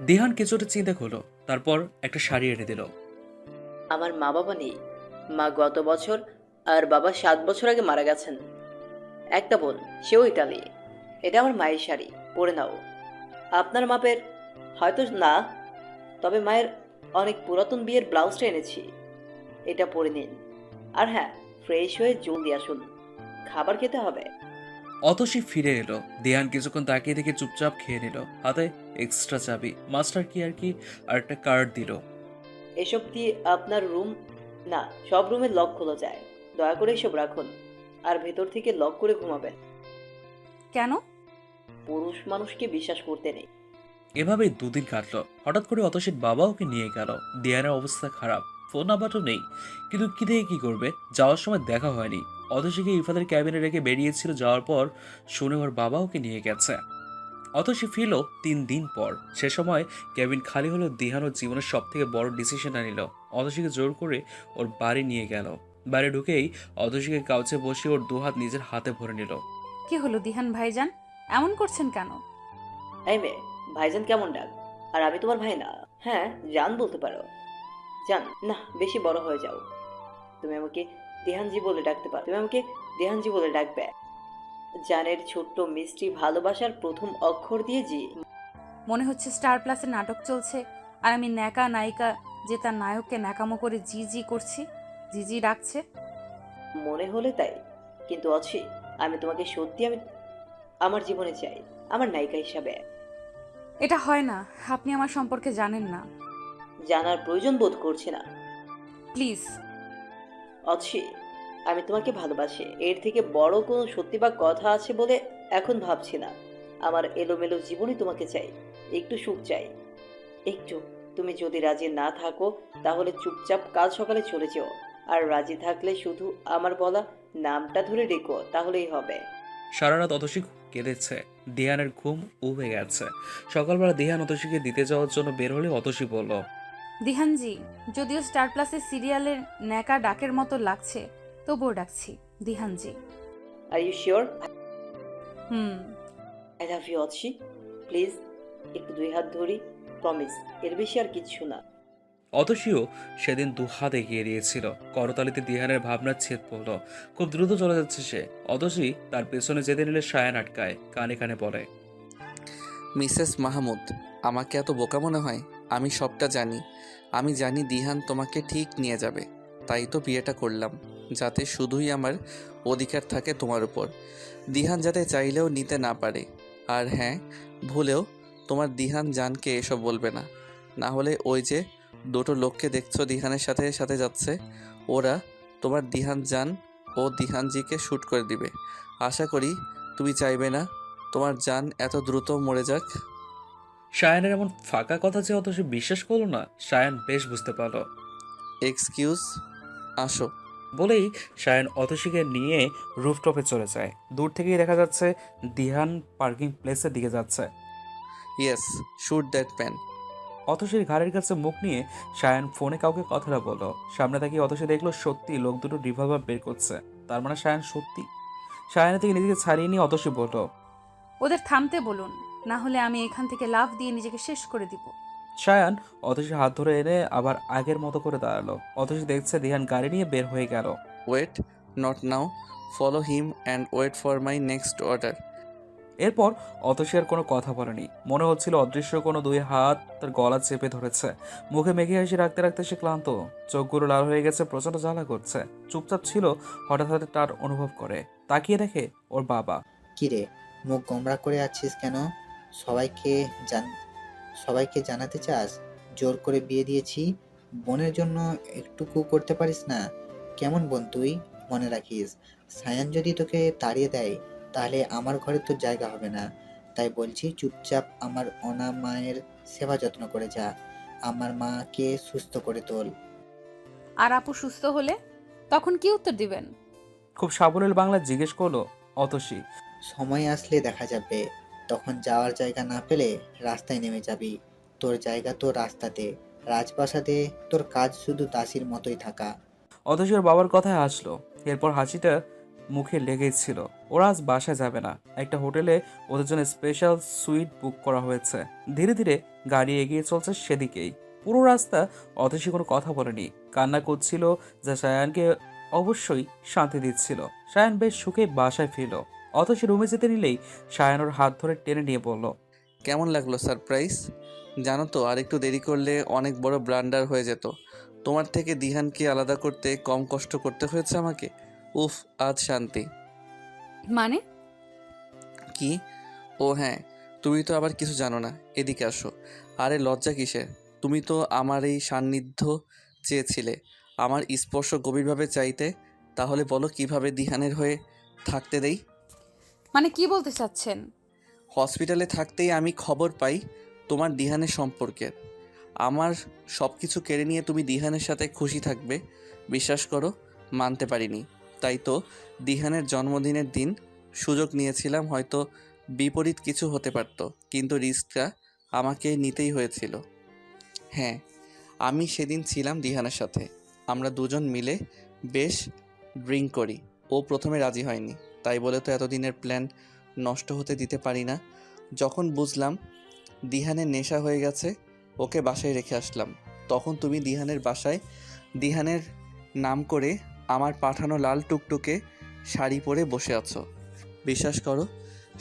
দিহান কিছুটা চিন্তা করলো, তারপর একটা শাড়ি এনে দিল। আমার মা বাবা নেই। মা গত বছর আর বাবা 7 বছর আগে মারা গেছেন। একটা বোন, সেও ইটালি। এটা আমার মায়ের শাড়ি, পরে নাও। আপনার মাপের হয়তো না, তবে মায়ের অনেক পুরাতন বিয়ের ব্লাউজটা এনেছি, এটা পরে নিন। আর হ্যাঁ, ফ্রেশ হয়ে জলদি আসুন, খাবার খেতে হবে। অতসী ফিরে এলো। দিহান কিছুক্ষণ তাকিয়ে দেখে চুপচাপ খেয়ে নিল। হাতে এক্সট্রা চাবি, মাস্টার কি আর কি, আর একটা কার্ড দিল। এসব দিয়ে আপনার রুম না, সব রুমের লক খোলা যায়। দয়া করে এসব রাখুন, আর ভেতর থেকে লক করে ঘুমাবেন। কেন? পুরুষ মানুষকে বিশ্বাস করতে নেই। এভাবেই 2 দিন কাটলো। হঠাৎ করে অতসীর বাবা ওকে নিয়ে গেল। দিহানের অবস্থা খারাপ, ফোন নাম্বারও নেই। কিন্তু কি থেকে কি করবে? যাওয়ার সময় দেখা হয়নি। অতসীকে ইফাদের ক্যাবিনে রেখে বেরিয়েছিল। যাওয়ার পর শুনে ওর বাবা ওকে নিয়ে গেছে। অতসী ফিরল 3 দিন পর। সে সময় ক্যাবিন খালি হলো। দিহান ওর জীবনের সব থেকে বড় ডিসিশন নিল। অতসীকে জোর করে ওর বাড়ি নিয়ে গেল। বাড়ি ঢুকেই অতসীকে কাউচে বসে ওর 2 হাত নিজের হাতে ভরে নিল। কি হলো দিহান ভাইজান, এমন করছেন কেন? এই মেয়ে, ভাইজান কেমন ডাক? আর আমি তোমার ভাই না? হ্যাঁ, জান বলতে পারো। জান না, বেশি বড় হয়ে যাও। তুমি আমাকে দেহানজি বলে ডাকতে পারো। তুমি আমাকে দেহানজি বলে ডাকবে। জানের ছোট্ট মিষ্টি ভালোবাসার প্রথম অক্ষর দিয়ে জি। মনে হচ্ছে স্টার প্লাসে নাটক চলছে, আর আমি ন্যাকা নায়িকা যে তার নায়ককে ন্যাকামো করে জি জি করছি, জি জি ডাকছে। মনে হলে তাই, কিন্তু অছি, আমি তোমাকে সত্যি আমি আমার জীবনে চাই, আমার নায়িকা হিসাবে। এটা হয় না, আপনি আমার সম্পর্কে জানেন না। জানার প্রয়োজন বোধ করছি না। প্লিজ। অছি, আমি তোমাকে ভালোবাসি। এর থেকে বড় কোনো সত্যি বা কথা আছে বলে এখন ভাবছি না। আমার এলোমেলো জীবনে তোমাকে চাই, একটু সুখ চাই, একটু। তুমি যদি রাজি না থাকো তাহলে চুপচাপ কাল সকালে চলে যেও, আর রাজি থাকলে শুধু আমার বলা নামটা ধরে ডেকো, তাহলেই হবে। সারা রাত অতসী কেঁদেছে। দিহানের ঘুম উবে গেছে। সকালবেলা দিহান অতসীকে দিতে যাওয়ার জন্য বের হলে অতসী বলল, দিহানজি, যদিও স্টার প্লাসের সিরিয়ালের ন্যাকা ডাকের মতো লাগছে, তবুও ডাকছি দিহানজি। Are you sure? Hmm. I love you অছি। প্লিজ একটু 2 হাত ধরি, প্রমিস, এর বেশি আর কিচ্ছু না। অতসীও সেদিন দুহাত এগিয়ে দিয়েছিল। করতালিতে দিহানের ভাবনার ছেদ পড়ল। খুব দ্রুত চলে যাচ্ছে সে। অতসী তার পেছনে যেতে নিলে সায়ান আটকায়, কানে কানে বলে, মিসেস মাহমুদ, আমাকে এত বোকা মনে হয়? আমি সবটা জানি। আমি জানি দিহান তোমাকে ঠিক নিয়ে যাবে। তাই তো বিয়েটা করলাম, যাতে শুধুই আমার অধিকার থাকে তোমার উপর। দিহান যাতে চাইলেও নিতে না পারে। আর হ্যাঁ, ভুলেও তোমার দিহান জানকে এসব বলবে না। না হলে ওই যে দুটো লোককে দেখছো দিহানের সাথে সাথে যাচ্ছে, ওরা তোমার দিহান জান ও দিহানজিকে শ্যুট করে দিবে। আশা করি তুমি চাইবে না তোমার জান এত দ্রুত মরে যাক। সায়ানের এমন ফাঁকা কথা যে অতসী বিশ্বাস করলো না, সায়ান বেশ বুঝতে পারল। এক্সকিউজ, আসো। বলেই সায়ান অতসীকে নিয়ে রুফটপে চলে যায়। দূর থেকেই দেখা যাচ্ছে দিহান পার্কিং প্লেসের দিকে যাচ্ছে। Yes, shoot that pan. অতসীর ঘাড়ের কাছে মুখ নিয়ে সায়ান ফোনে কাউকে কথাটা বলল। সামনে তাকিয়ে অতসী দেখলো সত্যি লোক দুটো রিভলভার বের করছে। তার মানে সায়ান সত্যি। সায়ানের থেকে নিজেকে ছাড়িয়ে নিয়ে অতসী বলল, ওদের থামতে বলুন, না হলে আমি এখান থেকে লাফ দিয়ে নিজেকে শেষ করে দিব। সায়ান অতসীর হাত ধরে এনে আবার আগের মতো করে দাঁড়ালো। অতসী দেখছে দিহান গাড়ি নিয়ে বের হয়ে গেল। Wait, not now, follow him and wait for my next order. এরপর অতসী আর কোনো কথা বলেনি। মনে হচ্ছিল অদৃশ্য কোনো দুই হাত তার গলা চেপে ধরেছে। মুখে মেঘে হাসি রাখতে রাখতে সে ক্লান্ত, চোখগুলো লাল হয়ে গেছে, প্রচন্ড জ্বালা করছে। চুপচাপ ছিল, হঠাৎ হঠাৎ তার অনুভব করে। তাকিয়ে দেখে ওর বাবা। কিরে, মুখ গোমরা করে আছিস কেন? সবাইকে জান সবাইকে জানাতে চাস জোর করে বিয়ে দিয়েছি? বোনের জন্য একটুকু করতে পারিস না? কেমন বোন তুই? মনে রাখিস, সায়ান যদি তোকে তাড়িয়ে দেয় তাহলে আমার ঘরে তোর জায়গা হবে না। তাই বলছি, চুপচাপ আমার অনামায়ের সেবা যত্ন করে যা। আমার মাকে সুস্থ করে তোল। আর আপু সুস্থ হলে তখন কি উত্তর দিবেন? খুব সাবলীল বাংলা জিজ্ঞেস করলো অতসী। সময় আসলে দেখা যাবে। তখন যাওয়ার জায়গা না পেলে রাস্তায় নেমে যাবি। তোর জায়গা তো রাস্তাতে, রাজপ্রাসাদে তোর কাজ শুধু দাসীর মতোই থাকা। অতসী ওর বাবার কথায় হাসলো। এরপর হাসিটা মুখে লেগেই ছিল। ওরা আজ বাসায় যাবে না। একটা হোটেলে ওদের জন্য স্পেশাল সুইট বুক করা হয়েছে। ধীরে ধীরে গাড়ি এগিয়ে চলছে সেদিকেই। পুরো রাস্তা অতসী কোনো কথা বলেনি, কান্না করছিল, যা সায়ানকে অবশ্যই শান্তি দিচ্ছিল। সায়ান বেশ সুখে বাসায় ফিরল। অতসী রুমে যেতে নিলেই সায়ান ওর হাত ধরে টেনে নিয়ে বলল, কেমন লাগলো সারপ্রাইজ? জানো তো, আর একটু দেরি করলে অনেক বড় ব্লান্ডার হয়ে যেত। তোমার থেকে দিহানকে আলাদা করতে কম কষ্ট করতে হয়েছে আমাকে। উফ, আজ শান্তি। মানে? কি? ও হ্যাঁ, তুমি তো আবার কিছু জানো না। এদিকে আসো। আরে লজ্জা কিসের? তুমি তো আমার এই সান্নিধ্য চেয়েছিলে, আমার স্পর্শ গভীরভাবে চাইতে। তাহলে বলো কিভাবে দিহানের হয়ে থাকতে দেই? মানে কি বলতে চাচ্ছেন? হসপিটালে থাকতেই আমি খবর পাই তোমার দিহানের সম্পর্কের। আমার সব কিছু কেড়ে নিয়ে তুমি দিহানের সাথে খুশি থাকবে, বিশ্বাস করো, মানতে পারিনি। তাই তো দিহানের জন্মদিনের দিন সুযোগ নিয়েছিলাম। হয়তো বিপরীত কিছু হতে পারত, কিন্তু রিস্কটা আমাকে নিতেই হয়েছিল। হ্যাঁ, আমি সেদিন ছিলাম দিহানের সাথে। আমরা দুজন মিলে বেশ ড্রিঙ্ক করি। ও প্রথমে রাজি হয়নি, তাই বলে তো এতদিনের প্ল্যান নষ্ট হতে দিতে পারি না। যখন বুঝলাম দিহানের নেশা হয়ে গেছে, ওকে বাসায় রেখে আসলাম। তখন তুমি দিহানের বাসায় দিহানের নাম করে আমার পাঠানো লাল টুকটুকে শাড়ি পরে বসে আছো। বিশ্বাস করো,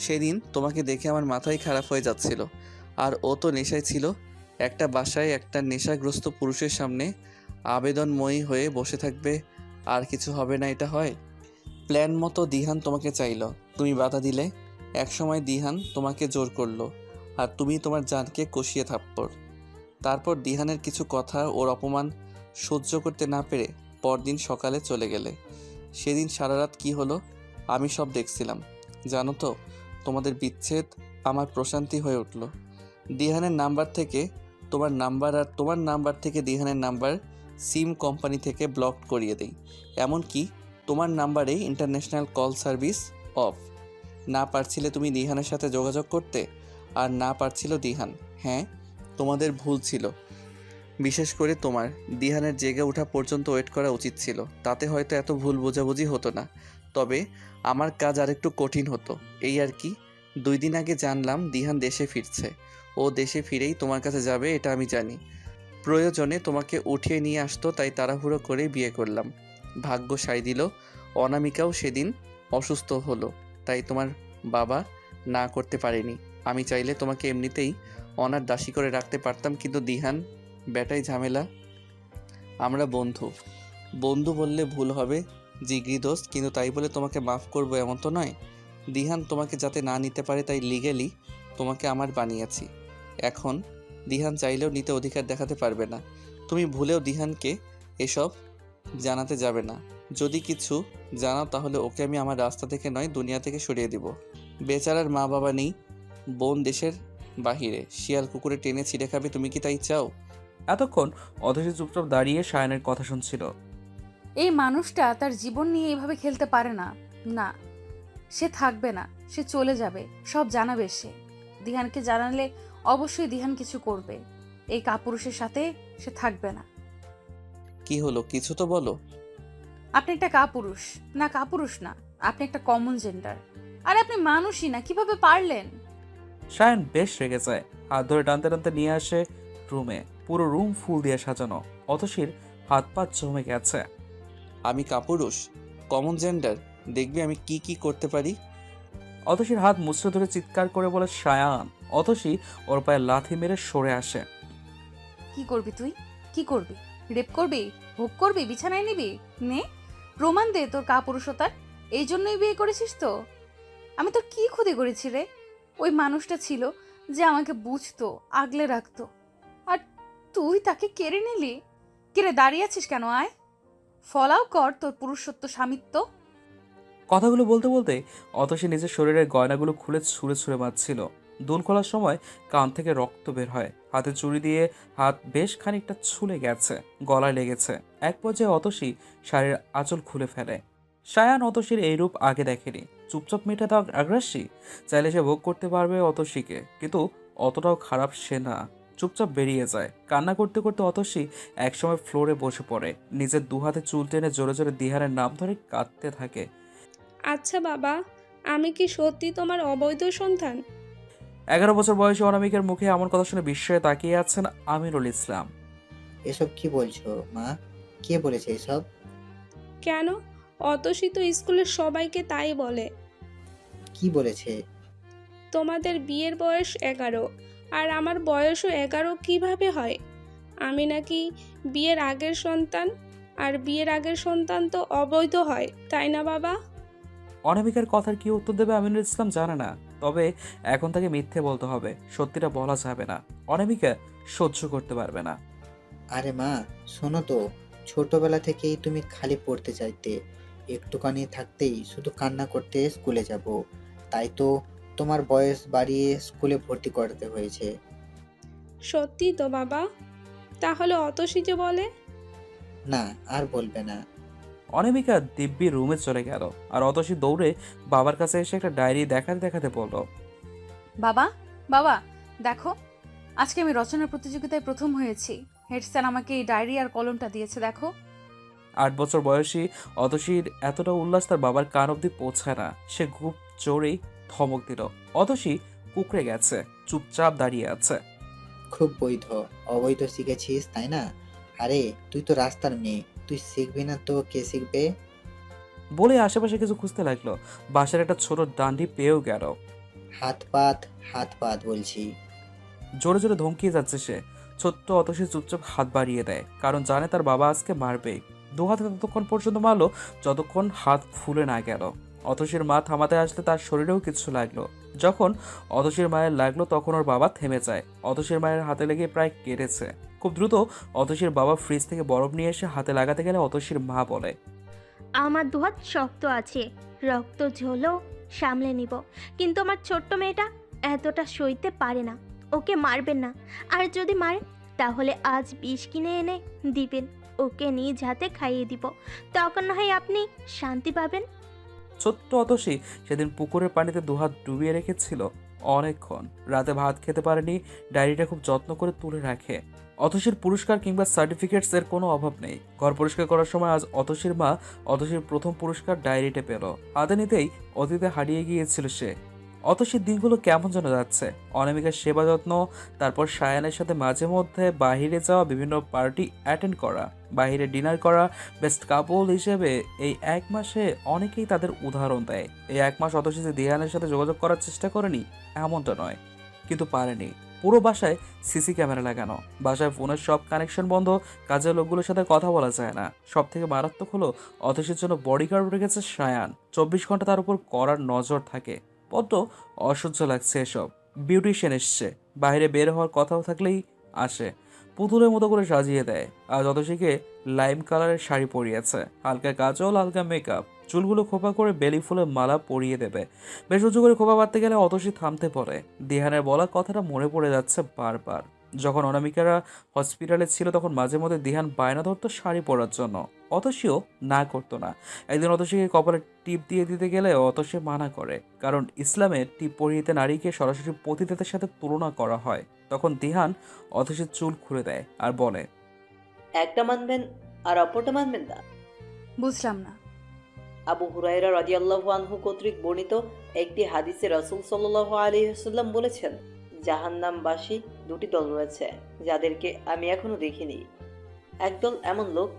সেদিন তোমাকে দেখে আমার মাথাই খারাপ হয়ে যাচ্ছিল। আর ও তো নেশায় ছিল। একটা বাসায় একটা নেশাগ্রস্ত পুরুষের সামনে আবেদনময়ী হয়ে বসে থাকবে, আর কিছু হবে না, এটা হয়? প্ল্যান মতো দিহান তোমাকে চাইলো, তুমি বাধা দিলে। একসময় দিহান তোমাকে জোর করলো, আর তুমি তোমার জানকে কষিয়ে থাপ্পড়। তারপর দিহানের কিছু কথা, ওর অপমান সহ্য করতে না পেরে পরদিন সকালে চলে গেলে। সেদিন সারা রাত কী হলো আমি সব দেখছিলাম। জানো তো, তোমাদের বিচ্ছেদ আমার প্রশান্তি হয়ে উঠল। দিহানের নাম্বার থেকে তোমার নাম্বার, আর তোমার নাম্বার থেকে দিহানের নাম্বার সিম কোম্পানি থেকে ব্লক করিয়ে দেই। এমনকি তোমার নাম্বারেই ইন্টারন্যাশনাল কল সার্ভিস অফ। না পারছিলে তুমি দিহানের সাথে যোগাযোগ করতে, আর না পারছিল দিহান। হ্যাঁ, তোমাদের ভুল ছিল। বিশেষ করে তোমার দিহানের জেগে ওঠা পর্যন্ত ওয়েট করা উচিত ছিল। তাতে হয়তো এত ভুল বোঝাবুঝি হতো না। তবে আমার কাজ আরেকটু কঠিন হতো, এই আর কি। 2 দিন আগে জানলাম দিহান দেশে ফিরছে। ও দেশে ফিরেই তোমার কাছে যাবে, এটা আমি জানি। প্রয়োজনে তোমাকে উঠিয়ে নিয়ে আসতো, তাই তাড়াহুড়ো করে বিয়ে করলাম। ভাগ্য সায় দিল, অনামিকাও সেদিন অসুস্থ হলো, তাই তোমার বাবা না করতে পারেনি। আমি চাইলে তোমাকে এমনিতেই অনার দাসী করে রাখতে পারতাম, কিন্তু দিহান বেটাই ঝামেলা। আমরা বন্ধু, বন্ধু বললে ভুল হবে, জিগরি দোস্ত, কিন্তু তাই বলে তোমাকে মাফ করবো এমন তো নয়। দিহান তোমাকে যাতে না নিতে পারে তাই লিগ্যালি তোমাকে আমার বানিয়েছি। এখন দিহান চাইলেও নিতে অধিকার দেখাতে পারবে না। তুমি ভুলেও দিহানকে এসব জানাতে যাবে না। যদি কিছু জানাও তাহলে ওকে আমি আমার রাস্তা থেকে নয়, দুনিয়া থেকে সরিয়ে দিব। বেচারার মা বাবা নেই, বোন দেশের বাহিরে, শিয়াল কুকুরে টেনে ছিঁড়ে খাবে, তুমি কি তাই চাও? এতক্ষণ অতসী চুপচাপ দাঁড়িয়ে সায়ানের কথা শুনছিল। এই মানুষটা তার জীবন নিয়ে এভাবে খেলতে পারে না। না, সে থাকবে না, সে চলে যাবে, সব জানাবে সে। দিহানকে জানালে অবশ্যই দিহান কিছু করবে। এই কাপুরুষের সাথে সে থাকবে না। কি হলো, কিছু তো বলো। আপনি একটা কাপুরুষ। না, কাপুরুষ না, আপনি একটা কমন জেন্ডার। আর আপনি মানুষই না, কিভাবে পারলেন? সায়ান বেশ রেগে যায়, হাত ধরে টানতে টানতে নিয়ে আসে রুমে। পুরো রুম ফুল দিয়ে সাজানো। অতসীর হাত পা জমে গেছে। আমি কাপুরুষ, কমন জেন্ডার, দেখবি আমি কি কি করতে পারি। অতসীর হাত মুচড়ে ধরে চিৎকার করে বলে সায়ান। অতসী ওর পায়ে লাথি মেরে সরে আসে। কি করবি তুই? কি করবি? রেপ করবি? ভোগ করবি? বিছানায় নিবি? নে, প্রমাণ দে তোর কাপুরুষতার। এই জন্যই বিয়ে করেছিস তো? আমি তোর কি ক্ষতি করেছি রে? ওই মানুষটা ছিল যে আমাকে বুঝতো, আগলে রাখতো, আর তুই তাকে কেড়ে নিলি। কেড়ে দাঁড়িয়ে আছিস কেন? আয়, ফলাও কর তোর পুরুষত্ব, স্বামিত্ব। কথাগুলো বলতে বলতে অতসী নিজের শরীরের গয়নাগুলো খুলে ছুঁড়ে ছুঁড়ে মারছিল। দুল খোলার সময় কান থেকে রক্ত বের হয়। হাতে চুড়ি দিয়ে হাত বেশ খানিকটা ছুলে গেছে, গলায় লেগেছে। এক পর্যায়ে অতসী শাড়ির আঁচল খুলে ফেলে। সায়ান অতসীর এই রূপ আগে দেখেনি। চুপচাপ মেয়েটা তো আগ্রাসী, চাইলে সে ভোগ করতে পারবে অতসীকে, কিন্তু অতটাও খারাপ সে না। চুপচাপ বেরিয়ে যায়। কান্না করতে করতে অতসী একসময় ফ্লোরে বসে পড়ে। নিজের দুহাতে চুল টেনে জোরে জোরে দিহানের নাম ধরে কাঁদতে থাকে। আচ্ছা বাবা, আমি কি সত্যি তোমার অবৈধ সন্তান? 11 বছর বয়সী অনামিকার মুখে এমন কথা শুনে বিস্ময়ে তাকিয়ে আছেন আমিরুল ইসলাম। এসব কি বলছো মা? কে বলেছে এসব? কেন? অতসী তো স্কুলের সবাইকে তাই বলে। কি বলেছে? তোমাদের বিয়ের বয়স 11, আর আমার বয়সও 11 কিভাবে হয়? আমি নাকি বিয়ের আগের সন্তান, আর বিয়ের আগের সন্তান তো অবৈধ হয়, তাই না বাবা? অনামিকার কথার কি উত্তর দেবে আমিরুল ইসলাম জানে না। তবে এখন তাকে মিথ্যে বলতে হবে, সত্যিটা বলা যাবে না। অনামিকা সহ্য করতে পারবে না। আরে মা, শোনো তো, ছোটবেলা থেকেই তুমি খালি পড়তে চাইতে, একটুখানি থাকতেই শুধু কান্না করতে স্কুলে যাব, তাই তো তোমার বয়স বাড়িয়ে স্কুলে ভর্তি করতে হয়েছে। সত্যি তো বাবা? তাহলে অতসী যে বলে। না, আর বলবে না। অনামিকা দিব্যি রুমে চলে গেল, আর অতসী দৌড়ে বাবার কাছে এসে একটা ডায়েরি দেখাতে দেখাতে বলল, বাবা, বাবা, দেখো, আজকে আমি রচনা প্রতিযোগিতায় প্রথম হয়েছি। হেড স্যার আমাকে এই ডায়েরি আর কলমটা দিয়েছে, দেখো। 8 বছর বয়সী অতসীর এতটা উল্লাস তার বাবার কান অব্দি পৌঁছায় না। সে খুব জোরেই ধমক দিল। অতসী কুকড়ে গেছে, চুপচাপ দাঁড়িয়ে আছে। খুব বৈধ, অবৈধ শিখেছিস তাই না? আরে তুই তো রাস্তার মেয়ে, তুই শিখবি না তো কে শিখবে? বলে আশেপাশে কিছু খুঁজতে লাগলো। বাসার একটা ছোট ডান্ডি পেয়েও গেল। হাত পাত, হাত পাত বলছি। জোরে জোরে ধমকিয়ে যাচ্ছে সে। ছোট্ট অতসী চুপচাপ হাত বাড়িয়ে দেয়, কারণ জানে তার বাবা আজকে মারবে। দু হাতে ততক্ষণ পর্যন্ত মারলো যতক্ষণ হাত ফুলে না গেল। অতসীর মা থামাতে আসলে তার শরীরেও কিছু লাগলো। যখন অতসীর মায়ের লাগলো তখন ওর বাবা থেমে যায়। অতসীর মায়ের হাতে লেগে প্রায় কেটেছে। খুব দ্রুত অতসীর বাবা ফ্রিজ থেকে বরফ নিয়ে এসে হাতে লাগাতে গেলে অতসীর মা বলে, আমার দুহাত শক্ত আছে, রক্ত ঝোলও সামলে নিব, কিন্তু আমার ছোট্ট মেয়েটা এতটা সইতে পারে না। ওকে মারবেন না, আর যদি মারেন তাহলে আজ বিষ কিনে এনে দিবেন, ওকে নিজ হাতে খাইয়ে দিব, তখন না হয় আপনি শান্তি পাবেন। ছোট্ট অতসী সেদিন পুকুরের পানিতে দুহাত ডুবিয়ে রেখেছিল অনেকক্ষণ। রাতে ভাত খেতে পারেনি, ডায়েরিটা খুব যত্ন করে তুলে রাখে। অতসীর পুরস্কার কিংবা সার্টিফিকেটস এর কোনো অভাব নেই। ঘর পরিষ্কার করার সময় আজ অতসীর মা অতসীর প্রথম পুরস্কার ডায়েরিটা পেল। হাতে নিতেই অতীতে হারিয়ে গিয়েছিল সে। অতসীর দিনগুলো কেমন যেন যাচ্ছে। অনামিকার সেবা যত্ন, তারপর সায়ানের সাথে মাঝে মধ্যে বাইরে যাওয়া, বিভিন্ন পার্টি অ্যাটেন্ড করা, বাইরে ডিনার করা। বেস্ট কাপল হিসেবে এই 1 মাসে অনেকেই তাদের উদাহরণ দেয়। এই 1 মাস অতসী যে দিহানের সাথে যোগাযোগ করার চেষ্টা করেনি এমনটা নয়, কিন্তু পারেনি। পুরো বাসায় সিসি ক্যামেরা লাগানো, বাসায় ফোনের সব কানেকশন বন্ধ, কাজের লোকগুলোর সাথে কথা বলা যায় না। সব থেকে মারাত্মক হলো অতসীর জন্য বডিগার্ড রেখেছে সায়ান। 24 ঘন্টা তার উপর করার নজর থাকে। বড্ড অসহ্য লাগছে এসব। বিউটিশিয়ান এসছে, বাইরে বের হওয়ার কথাও থাকলেই আসে, পুতুলের মতো করে সাজিয়ে দেয়। আজ অতসীকে লাইম কালারের শাড়ি পরিয়েছে, হালকা কাজল, হালকা মেকআপ, চুলগুলো খোপা করে বেলি ফুলের মালা পরিয়ে দেবে। বেশ উঁচু করে খোপা বাঁধতে গেলে অতসী থামতে পড়ে। দিহানের বলা কথাটা মনে পড়ে যাচ্ছে বারবার। যখন অনামিকারা হসপিটালে ছিল তখন মাঝে মধ্যে দিহান বায়না ধরতো শাড়ি পরার জন্য, অতসীও না করতো না। একদিন অতসীকে কপালে টিপ দিয়ে দিতে গেলে অতসী মানা করে, কারণ ইসলামে টিপ পরিয়েতে নারীকে সরাসরি পতিতাদের সাথে তুলনা করা হয়। তখন দিহান অতসীর চুল খুলে দেয় আর বলে, একটা মানবেন আর অপরটা মানবেন না। বুঝলাম না। আবু হুরায়রা রাদিয়াল্লাহু আনহু কর্তৃক বর্ণিত একটি হাদিসে রাসূল সাল্লাল্লাহু আলাইহি ওয়াসাল্লাম বলেছেন, জাহান্নামবাসী দুটি দল রয়েছে যাদেরকে আমি এখনো দেখিনি। একদল এমন লোক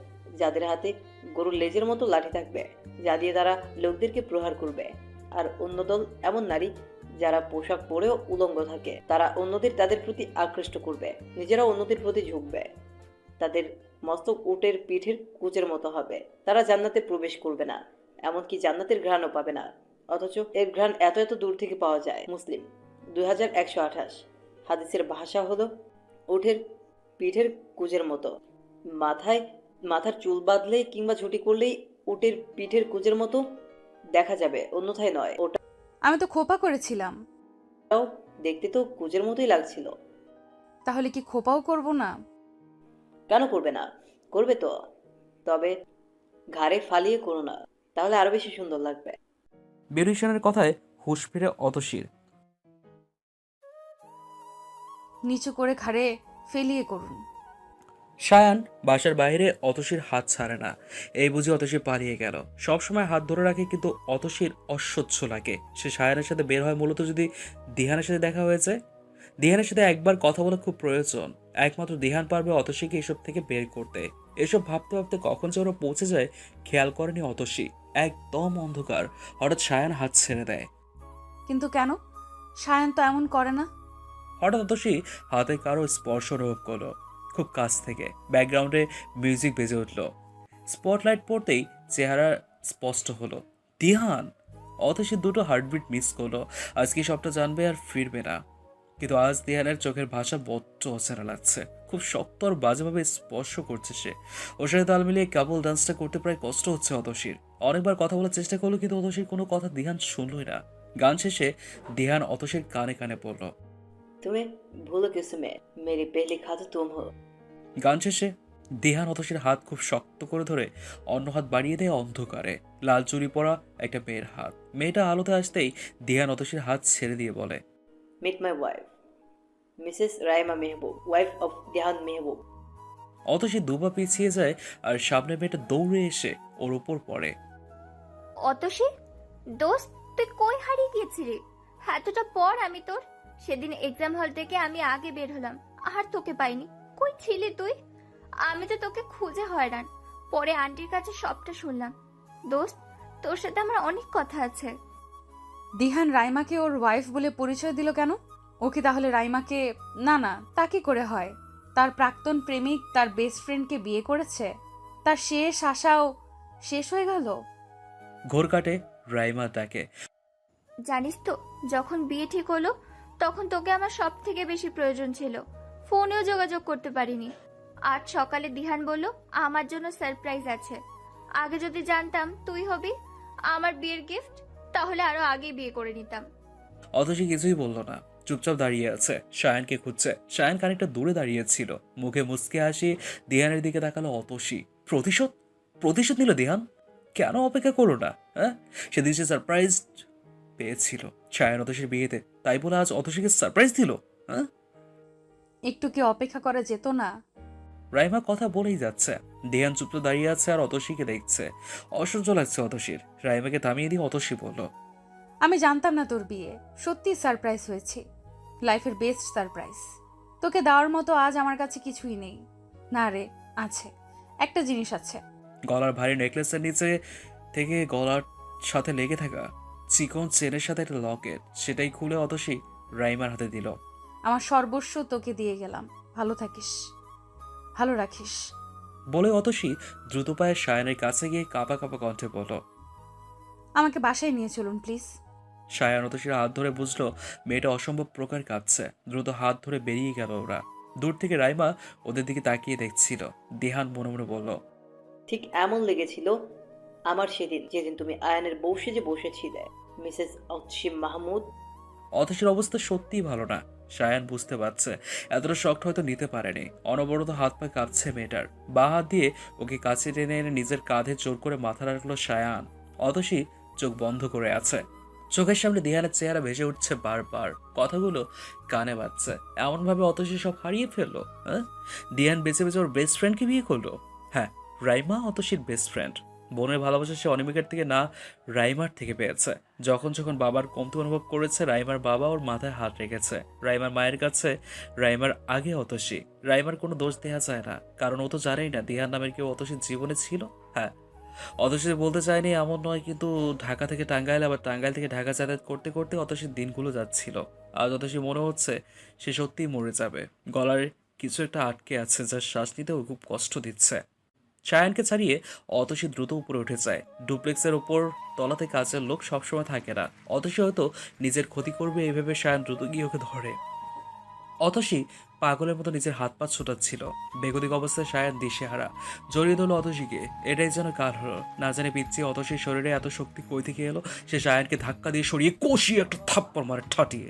যাদের হাতে গরুর লেজের মতো লাঠি থাকবে, যা দিয়ে তারা লোকদেরকে প্রহার করবে। আর অন্য দল এমন নারী যারা পোশাক পরেও উলঙ্গ থাকে। তারা অন্যদের তাদের প্রতি আকৃষ্ট করবে, নিজেরা অন্যদের প্রতি ঝুঁকবে। তাদের মস্তক উটের পিঠের কুচের মতো হবে। তারা জান্নাতে প্রবেশ করবে না, এমনকি জান্নাতের ঘ্রাণও পাবে না, অথচ এর ঘ্রাণ এত এত দূর থেকে পাওয়া যায়। মুসলিম 2128। হাদিসের ভাষা হলো, উটের পিঠের কুচের মতো। মাথার চুল বাঁধলেই কিংবা ঝুঁটি করলেই উটের পিঠের কুচের মতো দেখা যাবে, অন্যথায় নয়। আমি তো খোপা করেছিলাম। ওটাও দেখতে তো কুচের মতোই লাগছিল। তাহলে কি খোপাও করব না? কেন করবে না? করবে তো, তবে ঘাড়ে ফালিয়ে করো না, তাহলে আরো বেশি সুন্দর লাগবে। বিউটিশিয়ানের কথায় হুঁশ ফিরে অতসীর। নিচু করে ঘাড়ে ফেলিয়ে করুন। সায়ান বাসার বাইরে অতসীর হাত ছাড়ে না। এই বুঝি অতসী পালিয়ে গেল। সবসময় হাত ধরে রাখে, কিন্তু অতসীর অসহ্য লাগে। সে সায়ানের সাথে বের হয় মূলত যদি দিহানের সাথে দেখা হয়েছে। দিহানের সাথে একবার কথা বলা খুব প্রয়োজন। একমাত্র দিহান পারবে অতসীকে এসব থেকে বের করতে। এসব ভাবতে ভাবতে কখন যে ওরা পৌঁছে যায় খেয়াল করেনি অতসী। একদম অন্ধকার। হঠাৎ সায়ান হাত ছেড়ে দেয়। কিন্তু কেন? সায়ন তো এমন করে না। হঠাৎ অতসী হাতে কারো স্পর্শ অনুভব করলো, খুব কাছ থেকে। ব্যাকগ্রাউন্ডে মিউজিক বেজে উঠল। স্পটলাইট পড়তেই চেহারা স্পষ্ট হলো দিহান। অতসী দুটো হার্টবিট মিস করলো। আজকে সবটা জানবে আর ফিরবে না। কিন্তু আজ দিহানের চোখের ভাষা বড্ড অচেনা লাগছে। খুব শক্ত আর বাজেভাবে স্পর্শ করছে সে। ওর সাথে তাল মিলিয়ে কাপল ডান্সটা করতে প্রায় কষ্ট হচ্ছে অতসীর। অনেকবার কথা বলার চেষ্টা করলো, কিন্তু অতসীর কোনো কথা দিহান শুনলই না। গান শেষে দিহান অতসীর কানে কানে পড়ল, তুমি ভুলো কিসে মে, মেরি পেহলি খাতো তুম হো। গান শেষে দিহান অতসীর হাত খুব শক্ত করে ধরে অন্য হাত বাড়িয়ে দেয় অন্ধকারে। লাল চুড়ি পরা একটা মেয়ের হাত। মেয়েটা আলোতে আসতেই দিহান অতসীর হাত ছেড়ে দিয়ে বলে, meet my wife, Mrs Raima Mehbub, wife of Dihan Mehbub. Atasi দুপা পিছিয়ে যায় আর সামনে মেয়েটা দৌড়ে এসে ওর উপর পড়ে। অতসী, দোস্ত তুই কই হারিয়ে গিয়েছিলি? এতটা পর আমি তোর, সেদিন এক্সাম হল থেকে আমি আগে বের হলাম, আর তোকে পাইনি। কই ছিলি তুই? আমি তো তোকে খুঁজে হয়রান। পরে আন্টির কাছে সবটা শুনলাম। দোস্ত, তোর সাথে আমার অনেক কথা আছে। দিহান রাইমাকে ওর ওয়াইফ বলে পরিচয় দিল কেন? ও কি তাহলে রাইমাকে... না না, তা কি করে হয়? তার প্রাক্তন প্রেমিক তার বেস্ট ফ্রেন্ডকে বিয়ে করেছে, তার শেষ আশাও শেষ হয়ে গেল। ঘোর কাটে রাইমা তাকে। জানিস তো, যখন বিয়ে ঠিক হলো তখন তোকে আমার সব থেকে বেশি প্রয়োজন ছিল। ফোনেও যোগাযোগ করতে পারিনি। আজ সকালে দিহান বলল আমার জন্য সারপ্রাইজ আছে। আগে যদি জানতাম তুই হবি আমার বিয়ের গিফট, তাহলে আরো আগে বিয়ে করে নিতাম। অতসী কিছুই বলল না, চুপচাপ দাঁড়িয়ে আছে। সায়ানকে খুঁজছে। সায়ান খানিকটা দূরে দাঁড়িয়েছিল, মুখে মুচকে হাসি। দিহানের দিকে তাকালো অতসী। প্রতিশোধ প্রতিশোধ নিল দিহান। কেন অপেক্ষা করো না? হ্যাঁ, সেদিন সে সারপ্রাইজ পেয়েছিল সায়ান অতসীর বিয়েতে, তাই বলে আজ অতসীকে সারপ্রাইজ দিল? হ্যাঁ, একটু কি অপেক্ষা করা যেত না? রাইমা কথা বলেই যাচ্ছে। দিহান চুপচাপ দাঁড়িয়ে আছে আর অতসীকে দেখছে। অসহ্য লাগছে অতসীর। রাইমাকে থামিয়ে দিয়ে অতসী বলল, আমি জানতাম না তোর বিয়ে, সত্যি সারপ্রাইজ হয়েছি, লাইফের বেস্ট সারপ্রাইজ। তোকে দেওয়ার মতো আজ আমার কাছে কিছুই নেই। না রে, আছে, একটা জিনিস আছে। গলার ভারী নেকলেসের নিচে থেকে গলার সাথে লেগে থাকা চিকন চেনের সাথে একটা লকেট, সেটাই খুলে অতসী রাইমার হাতে দিল। আমার সর্বস্ব তোকে দিয়ে গেলাম, ভালো থাকিস, ভালো রাখিস। বলে অতসী দ্রুত পায়ে সায়ানের কাছে গিয়ে কাঁপা কাঁপা কণ্ঠে বলল। আমাকে বাসায় নিয়ে চলুন প্লিজ। সায়ান অতসীর হাত ধরে বুঝলো মেয়েটা অসম্ভব প্রকার কাঁদছে। দ্রুত হাত ধরে বেরিয়ে গেল ওরা। দূর থেকে রাইমা ওদের দিকে তাকিয়ে দেখছিল। দিহান মনে মনে বলল, ঠিক এমন লেগেছিল আমার সেদিন, যেদিন তুমি আয়ানের বউ সেজে বসেছিলে, মিসেস অতসীম মাহমুদ। অতসীর অবস্থা সত্যিই ভালো না। সায়ান বুঝতে পারছে এতটা শক্ত হয়তো নিতে পারেনি। অনবরত হাত পা কাঁপছে মেয়েটার। বা হাত দিয়ে ওকে কাছে টেনে এনে নিজের কাঁধে জোর করে মাথা রাখলো সায়ান। অতসী চোখ বন্ধ করে আছে। চোখের সামনে দিহানের চেহারা ভেসে উঠছে বারবার। কথাগুলো কানে বাজছে। এমনভাবে অতসী সব হারিয়ে ফেললো। হ্যাঁ, দিহান বেঁচে বেঁচে ওর বেস্ট ফ্রেন্ডকে বিয়ে করলো। হ্যাঁ, রাইমা অতসীর বেস্ট ফ্রেন্ড। বোনের ভালোবাসা সে অনিমিকার থেকে না, রাইমার থেকে পেয়েছে। যখন যখন বাবার কমতি অনুভব করেছে, রাইমার বাবা ওর মাথায় হাত রেখেছে। রাইমার মায়ের কাছে রাইমার আগে অতসী। রাইমার কোনো দোষ দেওয়া যায় না, কারণ ও তো জানেই না দিহান নামের কেউ অতসীর জীবনে ছিল। হ্যাঁ, অতসী বলতে চায়নি এমন নয়, কিন্তু ঢাকা থেকে টাঙ্গাইল, আবার টাঙ্গাইল থেকে ঢাকা যাতায়াত করতে করতে অতসীর দিনগুলো যাচ্ছিল। আজ অতসী মনে হচ্ছে সে সত্যিই মরে যাবে। গলার কিছু একটা আটকে আছে, যার শ্বাস নিতেও খুব কষ্ট দিচ্ছে। সায়ানকে ছাড়িয়ে অতসী দ্রুত উপরে উঠে যায়। ডুপ্লেক্সের ওপর তলাতে কাজের লোক সবসময় থাকে না। অতসী হয়তো নিজের ক্ষতি করবে এই ভেবে সায়ান দ্রুত গিয়ে ওকে ধরে। অতসী পাগলের মতো নিজের হাত পা ছোটাচ্ছিল। বেগতিক অবস্থায় সায়ান দিশেহারা জড়িয়ে ধরল অতসীকে। এটাই যেন কার হলো না জানে। পিচ্ছি অতসীর শরীরে এত শক্তি কই থেকে এলো? সে সায়ানকে ধাক্কা দিয়ে সরিয়ে কষিয়ে একটা থাপ্পড় মারে ঠাটিয়ে।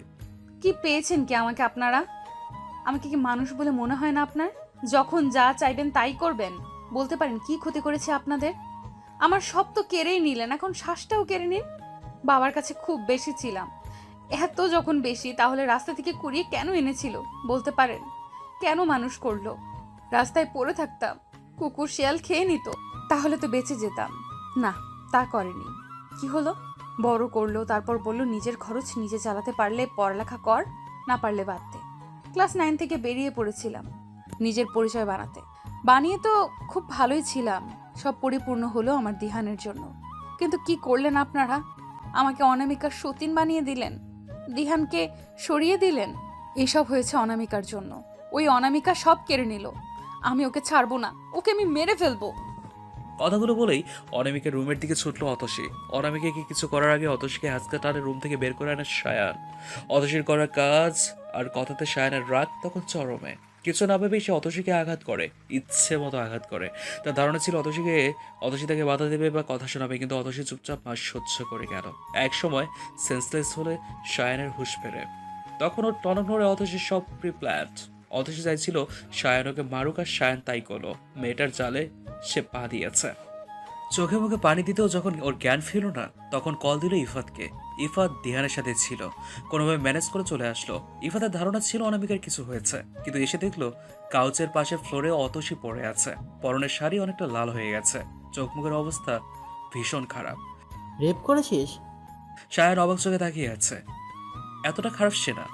কি পেয়েছেন কি আমাকে আপনারা? আমাকে কি মানুষ বলে মনে হয় না আপনার? যখন যা চাইবেন তাই করবেন। বলতে পারেন কি ক্ষতি করেছে আপনাদের? আমার সব তো কেড়েই নিলেন, এখন শ্বাসটাও কেড়ে নিন। বাবার কাছে খুব বেশি ছিলাম, এত যখন বেশি, তাহলে রাস্তা থেকে কুড়িয়ে কেন এনেছিল বলতে পারেন? কেন মানুষ করলো? রাস্তায় পড়ে থাকতাম, কুকুর শিয়াল খেয়ে নিত, তাহলে তো বেঁচে যেতাম। না, তা করেনি। কি হলো? বড় করলো, তারপর বলল নিজের খরচ নিজে চালাতে পারলে পড়ালেখা কর, না পারলে বাদ দে। ক্লাস 9 থেকে বেরিয়ে পড়েছিলাম নিজের পরিচয় বানাতে। বানিয়ে তো খুব ভালোই ছিলাম, সব পরিপূর্ণ হলো আমার দিহানের জন্য। কিন্তু কি করলেন আপনারা? আমাকে অনামিকার সতীন বানিয়ে দিলেন, দিহানকে সরিয়ে দিলেন। এসব হয়েছে অনামিকার জন্য। ওই অনামিকা সব কেড়ে নিল। আমি ওকে ছাড়বো না, ওকে আমি মেরে ফেলবো। কথাগুলো বলেই অনামিকার রুমের দিকে ছুটলো অতসী। অনামিকাকে কিছু করার আগে অতসীকে হাসকা টানে রুম থেকে বের করে আনে সায়ান। অতসীর করার কাজ আর কথাতে সায়ানের রাগ তখন চরমে। কিছু না ভেবেই সে অতসীকে আঘাত করে, ইচ্ছে মতো আঘাত করে। তার ধারণা ছিল অতসী তাকে বাধা দেবে বা কথা শোনাবে, কিন্তু অতসী চুপচাপ মাস সহ্য করে গেল। এক সময় সেন্সলেস হলে সায়ানের হুঁশ ফেরে। তখন ওর টনক নড়ে অতসীর সব প্রিপ্ল্যান্ড। অতসী চাইছিল সায়ান ওকে মারুক, আর সায়ান তাই করলো। মেয়েটার জালে সে পা দিয়েছে। চোখে মুখে পানি দিতেও যখন ওর জ্ঞান ফিরল না, তখন কল দিল ইফাতকে। ইফাত দিহানের সাথে ছিল, কোনোভাবে ম্যানেজ করে চলে আসলো। ইফাতের ধারণা ছিল অনামিকার কিছু হয়েছে, কিন্তু এসে দেখলো কাউচের পাশে ফ্লোরে অতসী পড়ে আছে। পরনের শাড়ি অনেকটা লাল হয়ে গেছে, চোখ মুখের অবস্থা ভীষণ খারাপ। রেপ করেছিস? সায়ান অবাক চোখে তাকিয়ে আছে। এতটা খারাপ সে না,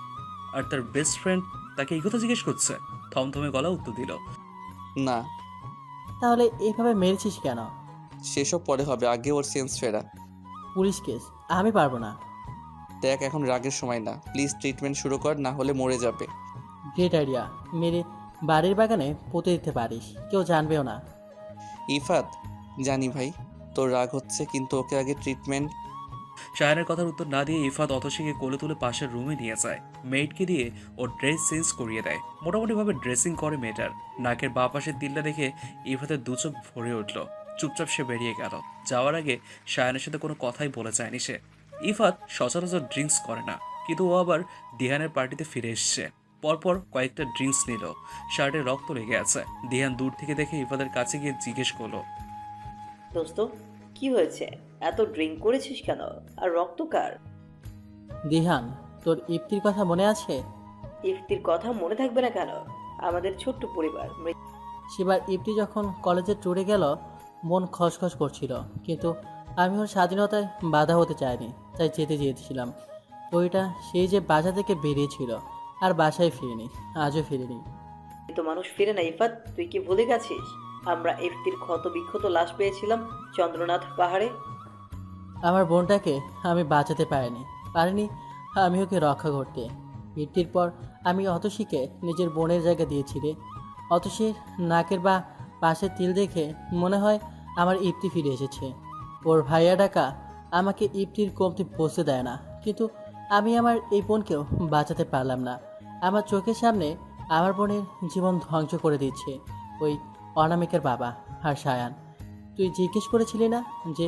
আর তার বেস্ট ফ্রেন্ড তাকে এই কথা জিজ্ঞেস করছে। থমথমে গলা উত্তর দিল, না। তাহলে এভাবে মেরেছিস কেন? সেসব পরে হবে, আগে ওর সেন্স ফেরা। পুলিশ কেস আমি পারবো না। দেখ, এখন রাগের সময় না, প্লিজ ট্রিটমেন্ট শুরু কর, না হলে মরে যাবে। গ্রেট আইডিয়া, মেরে বাড়ির বাগানে পুঁতে দিতে পারিস, কেউ জানবেও না। ইফাত, জানি ভাই তোর রাগ হচ্ছে, কিন্তু ওকে আগে ট্রিটমেন্ট। সায়ানের কথার উত্তর না দিয়ে ইফাত অতসীকে কোলে তুলে পাশের রুমে নিয়ে যায়। মেয়েটকে দিয়ে ওর ড্রেস চেঞ্জ করিয়ে দেয়। মোটামুটিভাবে ড্রেসিং করে মেয়েটার। নাকের বাঁ পাশের তিলটা দেখে ইফাতের দু চোখ ভরে উঠল। চুপচাপ সে বেরিয়ে গেল। যাওয়ার আগে সায়ানের সাথে কোনো কথাই বলে যায়নি সে। ইফাত সচরাচর ড্রিঙ্কস করে না, কিন্তু ও আবার দিহানের পার্টিতে ফিরে এসছে। পরপর কয়েকটা ড্রিঙ্কস নিল। শার্টে রক্ত লেগে আছে। দিহান দূর থেকে দেখে ইফাতের কাছে গিয়ে জিজ্ঞেস করলো, দোস্ত কি হয়েছে? এত ড্রিঙ্ক করেছিস কেন? আর রক্ত কার? দিহান, তোর ইফতির কথা মনে আছে? ইফতির কথা মনে থাকবে না কেন? আমাদের ছোট্ট পরিবার। সেবার ইফতি যখন কলেজে ট্যুরে গেল, মন খসখস করছিল, কিন্তু আমি ওর স্বাধীনতায় বাধা হতে চাইনি, তাই যেতে চেয়েছিলাম। ওইটা সেই যে বাসা থেকে বেরিয়েছিল আর বাসায় ফিরেনি, আজও ফিরেনি। কিন্তু মানুষ ফিরে না ইফাত, তুই কি ভুলে গেছিস? আমরা ইফতির ক্ষত বিক্ষত লাশ পেয়েছিলাম চন্দ্রনাথ পাহাড়ে। আমার বোনটাকে আমি বাঁচাতে পারিনি আমি ওকে রক্ষা করতে। মৃত্যুর পর আমি অতসীকে নিজের বোনের জায়গা দিয়েছি রে। অতসীর নাকের বা পাশে তিল দেখে মনে হয় আমার ইপ্তি ফিরে এসেছে। ওর ভাইয়া ডাকা আমাকে ইপ্তির কমতি পৌঁছে দেয় না, কিন্তু আমি আমার এই বোনকেও বাঁচাতে পারলাম না। আমার চোখের সামনে আমার বোনের জীবন ধ্বংস করে দিচ্ছে ওই অনামিকার বাবা আর সায়ান। তুই জিজ্ঞেস করেছিলি না যে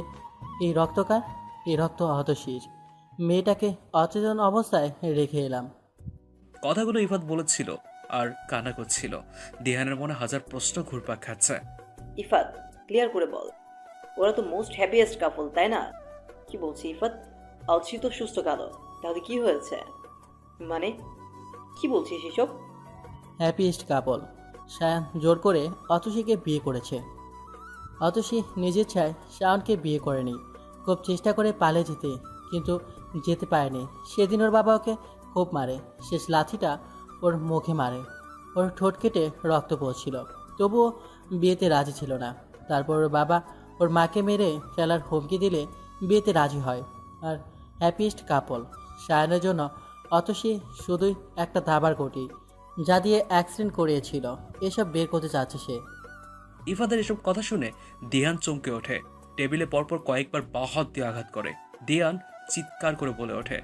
এই রক্ত কার? এই রক্ত অতসীর। মেয়েটাকে অচেতন অবস্থায় রেখে এলাম। কথাগুলো ইফাত বলেছিল আর কান্না করছিল। দিহানের মনে হাজার প্রশ্ন ঘুরপাক খাচ্ছে। ইফাত, ক্লিয়ার করে বল, ওরা তো মোস্ট হ্যাপিয়েস্ট কাপল, তাই না? কি বলছি ইফাত? অলসি তো সুস্থ কালো, তাহলে কি হয়েছে? মানে কি বলছিস এসব? হ্যাপিয়েস্ট কাপল। সায়ান জোর করে অতসীকে বিয়ে করেছে। অতসী নিজের চায় শাওনকে বিয়ে করেনি। খুব চেষ্টা করে পালিয়ে যেতে, কিন্তু যেতে পারেনি। সেদিন ওর বাবা ওকে খুব মারে, শেষ লাথিটা ওর মুখে মারে। ওর ঠোঁট কেটে রক্ত পড়ছিল, তবুও বিয়েতে রাজি ছিল না। তারপর ওর বাবা ওর মাকে মেরে ফেলার হুমকি দিলে বিয়েতে রাজি হয়। আর হ্যাপিয়েস্ট কাপল। সায়ানের জন্য অতসী শুধুই একটা দাবার কোটি, যা দিয়ে অ্যাক্সিডেন্ট করিয়েছিল, এসব বের করতে চাচ্ছে সে। ইফাদের এসব কথা শুনে দিহান চমকে ওঠে। টেবিলে পরপর কয়েকবার বাঁ হাত দিয়ে আঘাত করে। দিহান চিৎকার করে বলে ওঠে,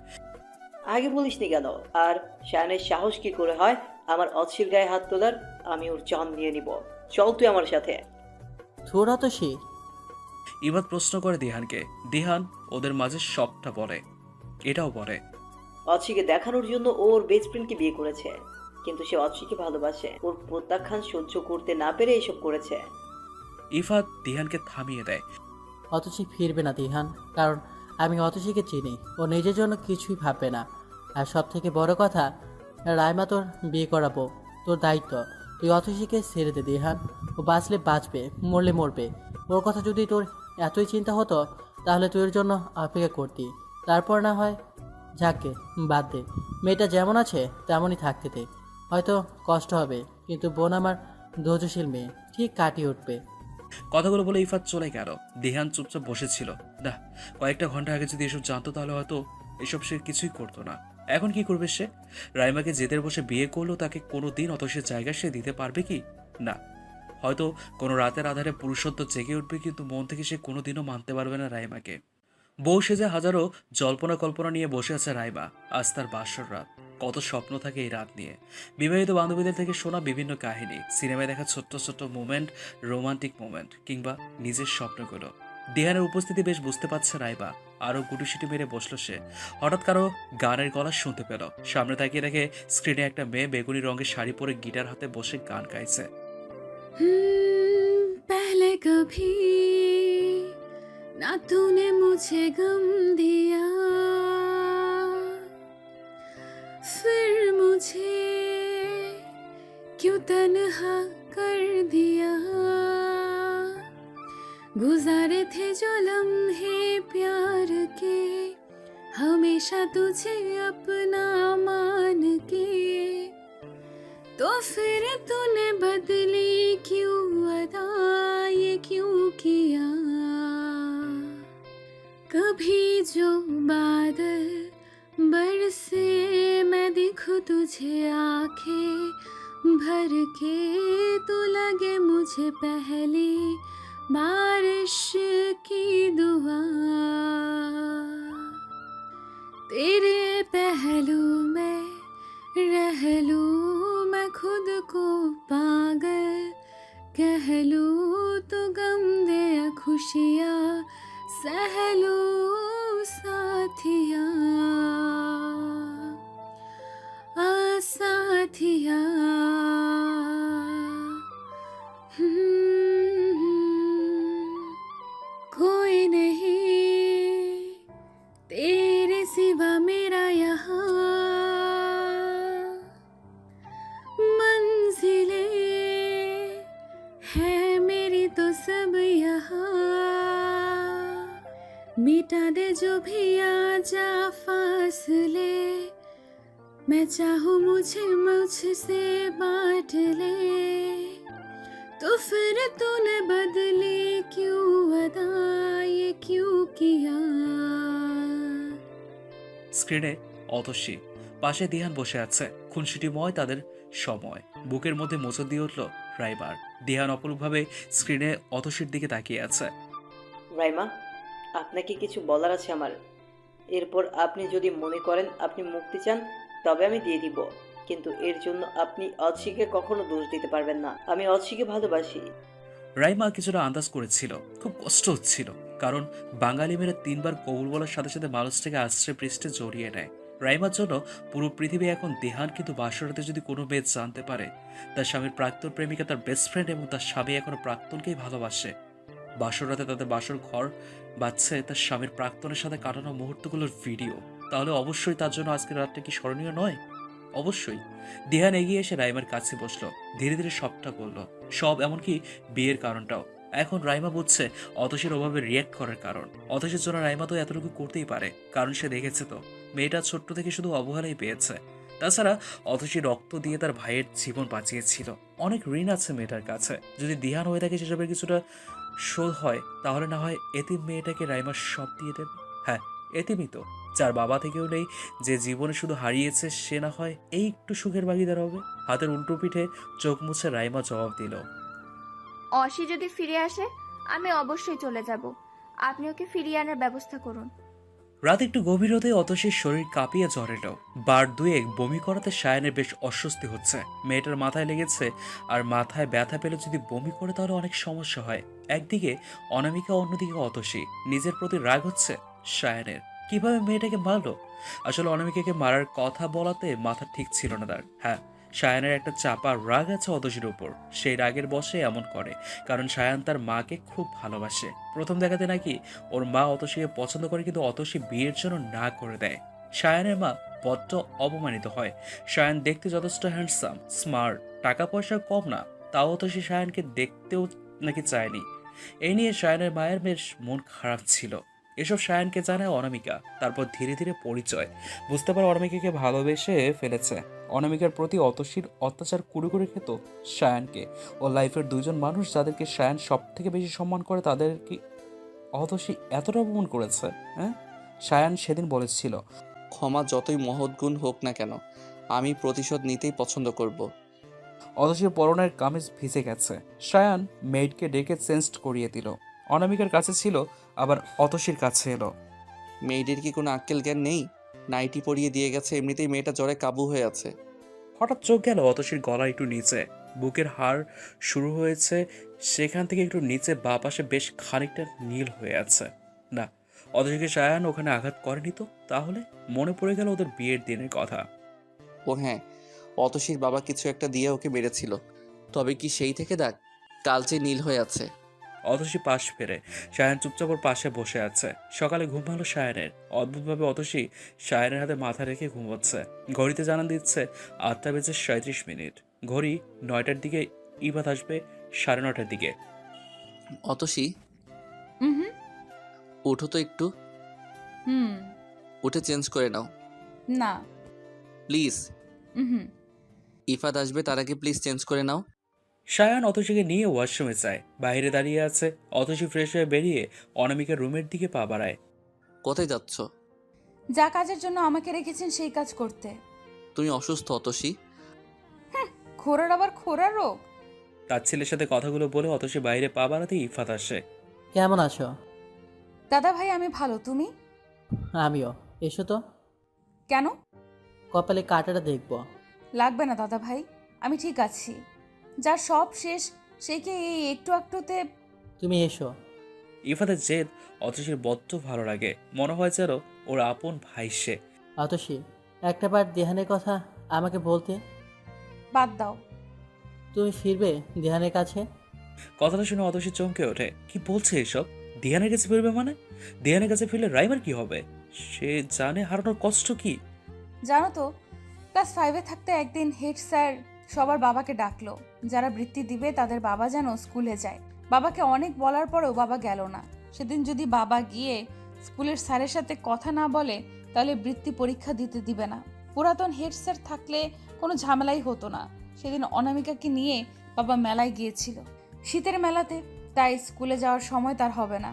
আগে বলিসনি কেন? আর শায়নের সাহস কি করে হয় আমার অছির গায়ে হাত তোলার? আমি ওর জান নিয়ে নিব, চল তুই আমার সাথে। থুর অতসী। ইফাত প্রশ্ন করে দিহানকে। দিহান ওদের মাঝে সবটা বলে। এটাও বলে, অছিকে দেখানোর জন্য ও ওর বেস্ট ফ্রেন্ডকে বিয়ে করেছে, কিন্তু সে অছিকে ভালোবাসে। ওর প্রত্যাখ্যান সহ্য করতে না পেরে এসব করেছে। ইফাত দিহানকে থামিয়ে দেয়। অতসী ফিরবে না দিহান, কারণ আমি অতসীকে চিনি। ও নিজের জন্য কিছুই ভাববে না। আর সব থেকে বড় কথা, রাইমা তোর বিয়ে করাবো, তোর দায়িত্ব। তুই অতসীকে ছেড়ে দে দিহান। ও বাঁচলে বাঁচবে, মরলে মরবে। ওর কথা যদি তোর এতই চিন্তা হতো, তাহলে তুই ওর জন্য অপেক্ষা করতি। তারপর না হয় যাকে বাদ দে। মেয়েটা যেমন আছে তেমনই থাকতে দে। হয়তো কষ্ট হবে, কিন্তু বোন আমার ধৈর্যশীল মেয়ে, ঠিক কাটিয়ে উঠবে। কথাগুলো বলে ইফাত চলে গেল। দিহান চুপচাপ বসেছিল। না, কয়েকটা ঘন্টা আগে যদি এসব জানতো তাহলে হয়তো এসব সে কিছুই করতো না। এখন কি করবে সে? রাইমাকে জেদের বসে বিয়ে করলো, তাকে কোনো দিন অত সে জায়গা সে দিতে পারবে কি? না। হয়তো কোনো রাতের আধারে পুরুষত্ব জেগে উঠবে, কিন্তু মন থেকে সে কোনোদিনও মানতে পারবে না রাইমাকে। বউ সেজে হাজারো জল্পনা কল্পনা নিয়ে বসে আছে রাইমা। আজ তার বাসর রাত। কত স্বপ্ন থাকে এই রাত নিয়ে। বিবাহিত বান্ধবীদের থেকে শোনা বিভিন্ন কাহিনী, সিনেমায় দেখা ছোট্ট ছোট্ট মোমেন্ট, রোমান্টিক মোমেন্ট, কিংবা নিজের স্বপ্নগুলো। দিহানের উপস্থিতি বেশ বুঝতে পারছে রাইমা। আরো গুটিসুটি মেরে বসলো সে। হঠাৎ কারো গানের গলা শুনতে পেল। সামনে তাকিয়ে দেখে স্ক্রিনে একটা মেয়ে বেগুনি রঙের শাড়ি পরে গিটার হাতে বসে গান গাইছে। पहले कभी ना तूने मुझे गम दिया, फिर मुझे क्यों तन्हा कर दिया। गुजारे थे जो लम्हे प्यार के, हमेशा तुझे अपना मान के, तो फिर तूने बदली क्यों अदा, ये क्यों किया। कभी जो बादल बरसे मैं दिखूं तुझे आंखें भर के, तो लगे मुझे पहली बारिश की दुआ। तेरे पहलू में रह लूं मैं खुद को पागल, कह लूं तो गम दे या खुशियाँ सह लूं साथिया, आ साथिया। कोई नहीं तेरे सिवा मेरा यहाँ, मंजिलें है मेरी तो सब यहाँ, मिटा दे जो भी आजा फासले मैं चाहूँ मुझे मुझसे बांट ले तो फिर तूने बदली क्यों अदा ये क्यों किया। স্ক্রিনে অতসী, পাশে দিহান বসে আছে। খুনসুটিময় তাদের সময়। বুকের মধ্যে মোচড় দিয়ে উঠল রাইমার। দিহান অপরূপভাবে স্ক্রিনে অতসীর দিকে তাকিয়ে আছে। রাইমা, আপনাকে কিছু বলার আছে আমার। এরপর আপনি যদি মনে করেন আপনি মুক্তি চান তবে আমি দিয়ে দিব, কিন্তু এর জন্য আপনি অৎসিকে কখনো দোষ দিতে পারবেন না। আমি অৎসিকে ভালোবাসি। রাইমা কিছুটা আন্দাজ করেছিল, খুব কষ্ট হচ্ছিল, কারণ বাঙালি মেয়েরা 3 বার কবুল বলার সাথে সাথে মানুষটাকে আশ্রে পৃষ্ঠে জড়িয়ে নেয়। রাইমার জন্য পুরো পৃথিবী এখন দেহান, কিন্তু বাসরাতে যদি কোনো মেয়ে জানতে পারে তার স্বামীর প্রাক্তন প্রেমিকা তার বেস্ট ফ্রেন্ড এবং তার স্বামী এখনো প্রাক্তনকেই ভালোবাসে, বাসরাতে তাদের বাসর ঘর বাজছে তার স্বামীর প্রাক্তনের সাথে কাটানো মুহূর্তগুলোর ভিডিও, তাহলে অবশ্যই তার জন্য আজকের রাতটা কি স্মরণীয় নয়? অবশ্যই। দিহান এগিয়ে এসে রাইমার কাছে বসলো, ধীরে ধীরে সবটা বলল, সব, এমনকি বিয়ের কারণটাও। এখন রাইমা বুঝছে অতসীর ওভাবে রিয়্যাক্ট করার কারণ। অতসীর জন্য রাইমা তো এতটুকু করতেই পারে, কারণ সে দেখেছে তো মেয়েটা ছোট্ট থেকে শুধু অবহেলাই পেয়েছে। তাছাড়া অতসী রক্ত দিয়ে তার ভাইয়ের জীবন বাঁচিয়েছিল, অনেক ঋণ আছে মেয়েটার কাছে। যদি দিহান হয়ে থাকে সেসবের কিছুটা শোধ হয়, তাহলে না হয় এতিম মেয়েটাকে রাইমা সব দিয়ে দেবে। হ্যাঁ, এতিমই তো, যার বাবা থেকেও নেই, যে জীবনে শুধু হারিয়েছে, সে না হয় এই একটু সুখের ভাগিদার হবে। হাতের উল্টো পিঠে চোখ মুছে রাইমা জবাব দিল, অসি যদি ফিরে আসে আমি অবশ্যই চলে যাব, আপনি ওকে ফিরিয়ে আনার ব্যবস্থা করুন। রাত একটু গভীর হতে অতসীর শরীর কাঁপিয়ে জ্বর এলো। বার দুয়েক বমি করাতে সায়ানের বেশ অস্বস্তি হচ্ছে। মেয়েটার মাথায় লেগেছে, আর মাথায় ব্যথা পেলে যদি বমি করে তাহলে অনেক সমস্যা হয়। একদিকে অনামিকা, অন্যদিকে অতসী। নিজের প্রতি রাগ হচ্ছে সায়ানের, কিভাবে মেয়েটাকে মারলো। আসলে অনামিকাকে মারার কথা বলাতে মাথা ঠিক ছিল না তার। হ্যাঁ, সায়ানের একটা চাপা রাগ আছে অতসীর উপর, সেই রাগের বশে এমন করে, কারণ সায়ান তার মাকে খুব ভালোবাসে। প্রথম দেখাতে নাকি ওর মা অতসীকে পছন্দ করে, কিন্তু অতসী বিয়ের জন্য না করে দেয়। সায়ানের মা বড্ড অপমানিত হয়। সায়ান দেখতে যথেষ্ট হ্যান্ডসাম, স্মার্ট, টাকা পয়সা কম না, তাও অতসী সায়ানকে দেখতেও নাকি চায়নি। এই নিয়ে সায়ানের মায়ের বেশ মন খারাপ ছিল। এসব সায়ানকে জানায় অনামিকা। তারপর ধীরে ধীরে পরিচয়, বুঝতে পারে অনামিকাকে ভালোবেসে ফেলেছে। অনামিকার প্রতি অতসীর অত্যাচার কুড়ে কুড়ে খেত সায়ানকে। ও লাইফের দুজন মানুষ যাদেরকে সায়ান সব থেকে বেশি সম্মান করে, তাদেরকে অতসী এতটা অপমান করেছে। হ্যাঁ, সায়ান সেদিন বলেছিল, ক্ষমা যতই মহৎ গুণ হোক না কেন, আমি প্রতিশোধ নিতেই পছন্দ করব। অতসীর পরনের কামিজ ভিজে গেছে। সায়ান মেয়েডকে ডেকে চেঞ্জ করিয়ে দিল। অনামিকার কাছে ছিল, আবার অতসীর কাছে এলো। মেয়েদের কি কোনো আক্কেল জ্ঞান নেই? নাইটি পরিয়ে দিয়ে গেছে, এমনিতেই মেয়েটা জ্বরে কাবু হয়ে আছে। হঠাৎ চোখ গেল অতসীর গলা একটু নিচে, বুকের হাড় শুরু হয়েছে সেখান থেকে একটু নিচে বাঁ পাশে বেশ খানিকটা নীল হয়ে আছে। না, অতসীকে সায়ান ওখানে আঘাত করেনি তো। তাহলে মনে পড়ে গেল ওদের বিয়ের দিনের কথা। ও হ্যাঁ, অতসীর বাবা কিছু একটা দিয়ে ওকে মেরেছিল। তবে কি সেই থেকে দাগ? কালচে নীল হয়ে আছে। অতসী পাশ ফেরে সায়ান চুপচাপ ওর পাশে বসে আছে। সকালে ঘুম ভালো সায়ানের। অদ্ভুতভাবে অতসী সায়ানের হাতে মাথা রেখে ঘুমোচ্ছে। ঘড়িতে জানান দিচ্ছে 8:37। ঘড়ি 9টার দিকে, ইবাদ আসবে 9:30টার দিকে। অতসী, হুম। ওঠো তো একটু, উঠে চেঞ্জ করে নাও না। প্লিজ। হুম। ইফাত আসবে, তার আগে প্লিজ চেঞ্জ করে নাও। সায়ান অতসীকে নিয়ে ওয়াশরুমে যায়। বাইরে দাঁড়িয়ে আছে অতসী। ফ্রেশ হয়ে বেরিয়ে অনামিকার রুমের দিকে পা বাড়ায়। কোথায় যাচ্ছ? যা কাজের জন্য আমাকে রেখেছেন সেই কাজ করতে। তুমি অসুস্থ অতসী? খোরার আবার খোরার রোগ। তার ছেলের সাথে কথাগুলো বলে অতসী বাইরে পা বাড়াতে ইফাত আসে। কেমন আছো? দাদা ভাই আমি ভালো, তুমি? আমিও। এসো তো, কেন? কপালে কাঁটাটা দেখবো। লাগবে না দাদা ভাই, আমি ঠিক আছি। যার সব শেষ সে কি এই একটু একটুতে। তুমি এসো। ইফাতের জেদ অতসীর বড্ড ভালো লাগে। মনে হয় যেন ওর আপন ভাই সে। অতসী, একটা বার দেহানের কথা আমাকে বলতে। বাদ দাও। তুমি ফিরবে দেহানের কাছে? কথাটা শুনে অতসী চমকে ওঠে। কি বলছে এসব? দিহানের কাছে ফিরবে মানে? দিহানের কাছে ফিরলে রাইমার কি হবে? সে জানে হারানোর কষ্ট কি। জানো তো, ক্লাস 5-এ থাকতে একদিন হেড স্যার সবার বাবাকে ডাকলো। যারা বৃত্তি দিবে তাদের বাবা যেন স্কুলে যায়। বাবাকে অনেক বলার পরেও বাবা গেল না। সেদিন যদি বাবা গিয়ে স্কুলের স্যারের সাথে কথা না বলে তাহলে বৃত্তি পরীক্ষা দিতে দিবে না। পুরাতন হেড স্যার থাকলে কোনো ঝামেলাই হতো না। সেদিন অনামিকাকে নিয়ে বাবা মেলায় গিয়েছিল, শীতের মেলাতে, তাই স্কুলে যাওয়ার সময় তার হবে না।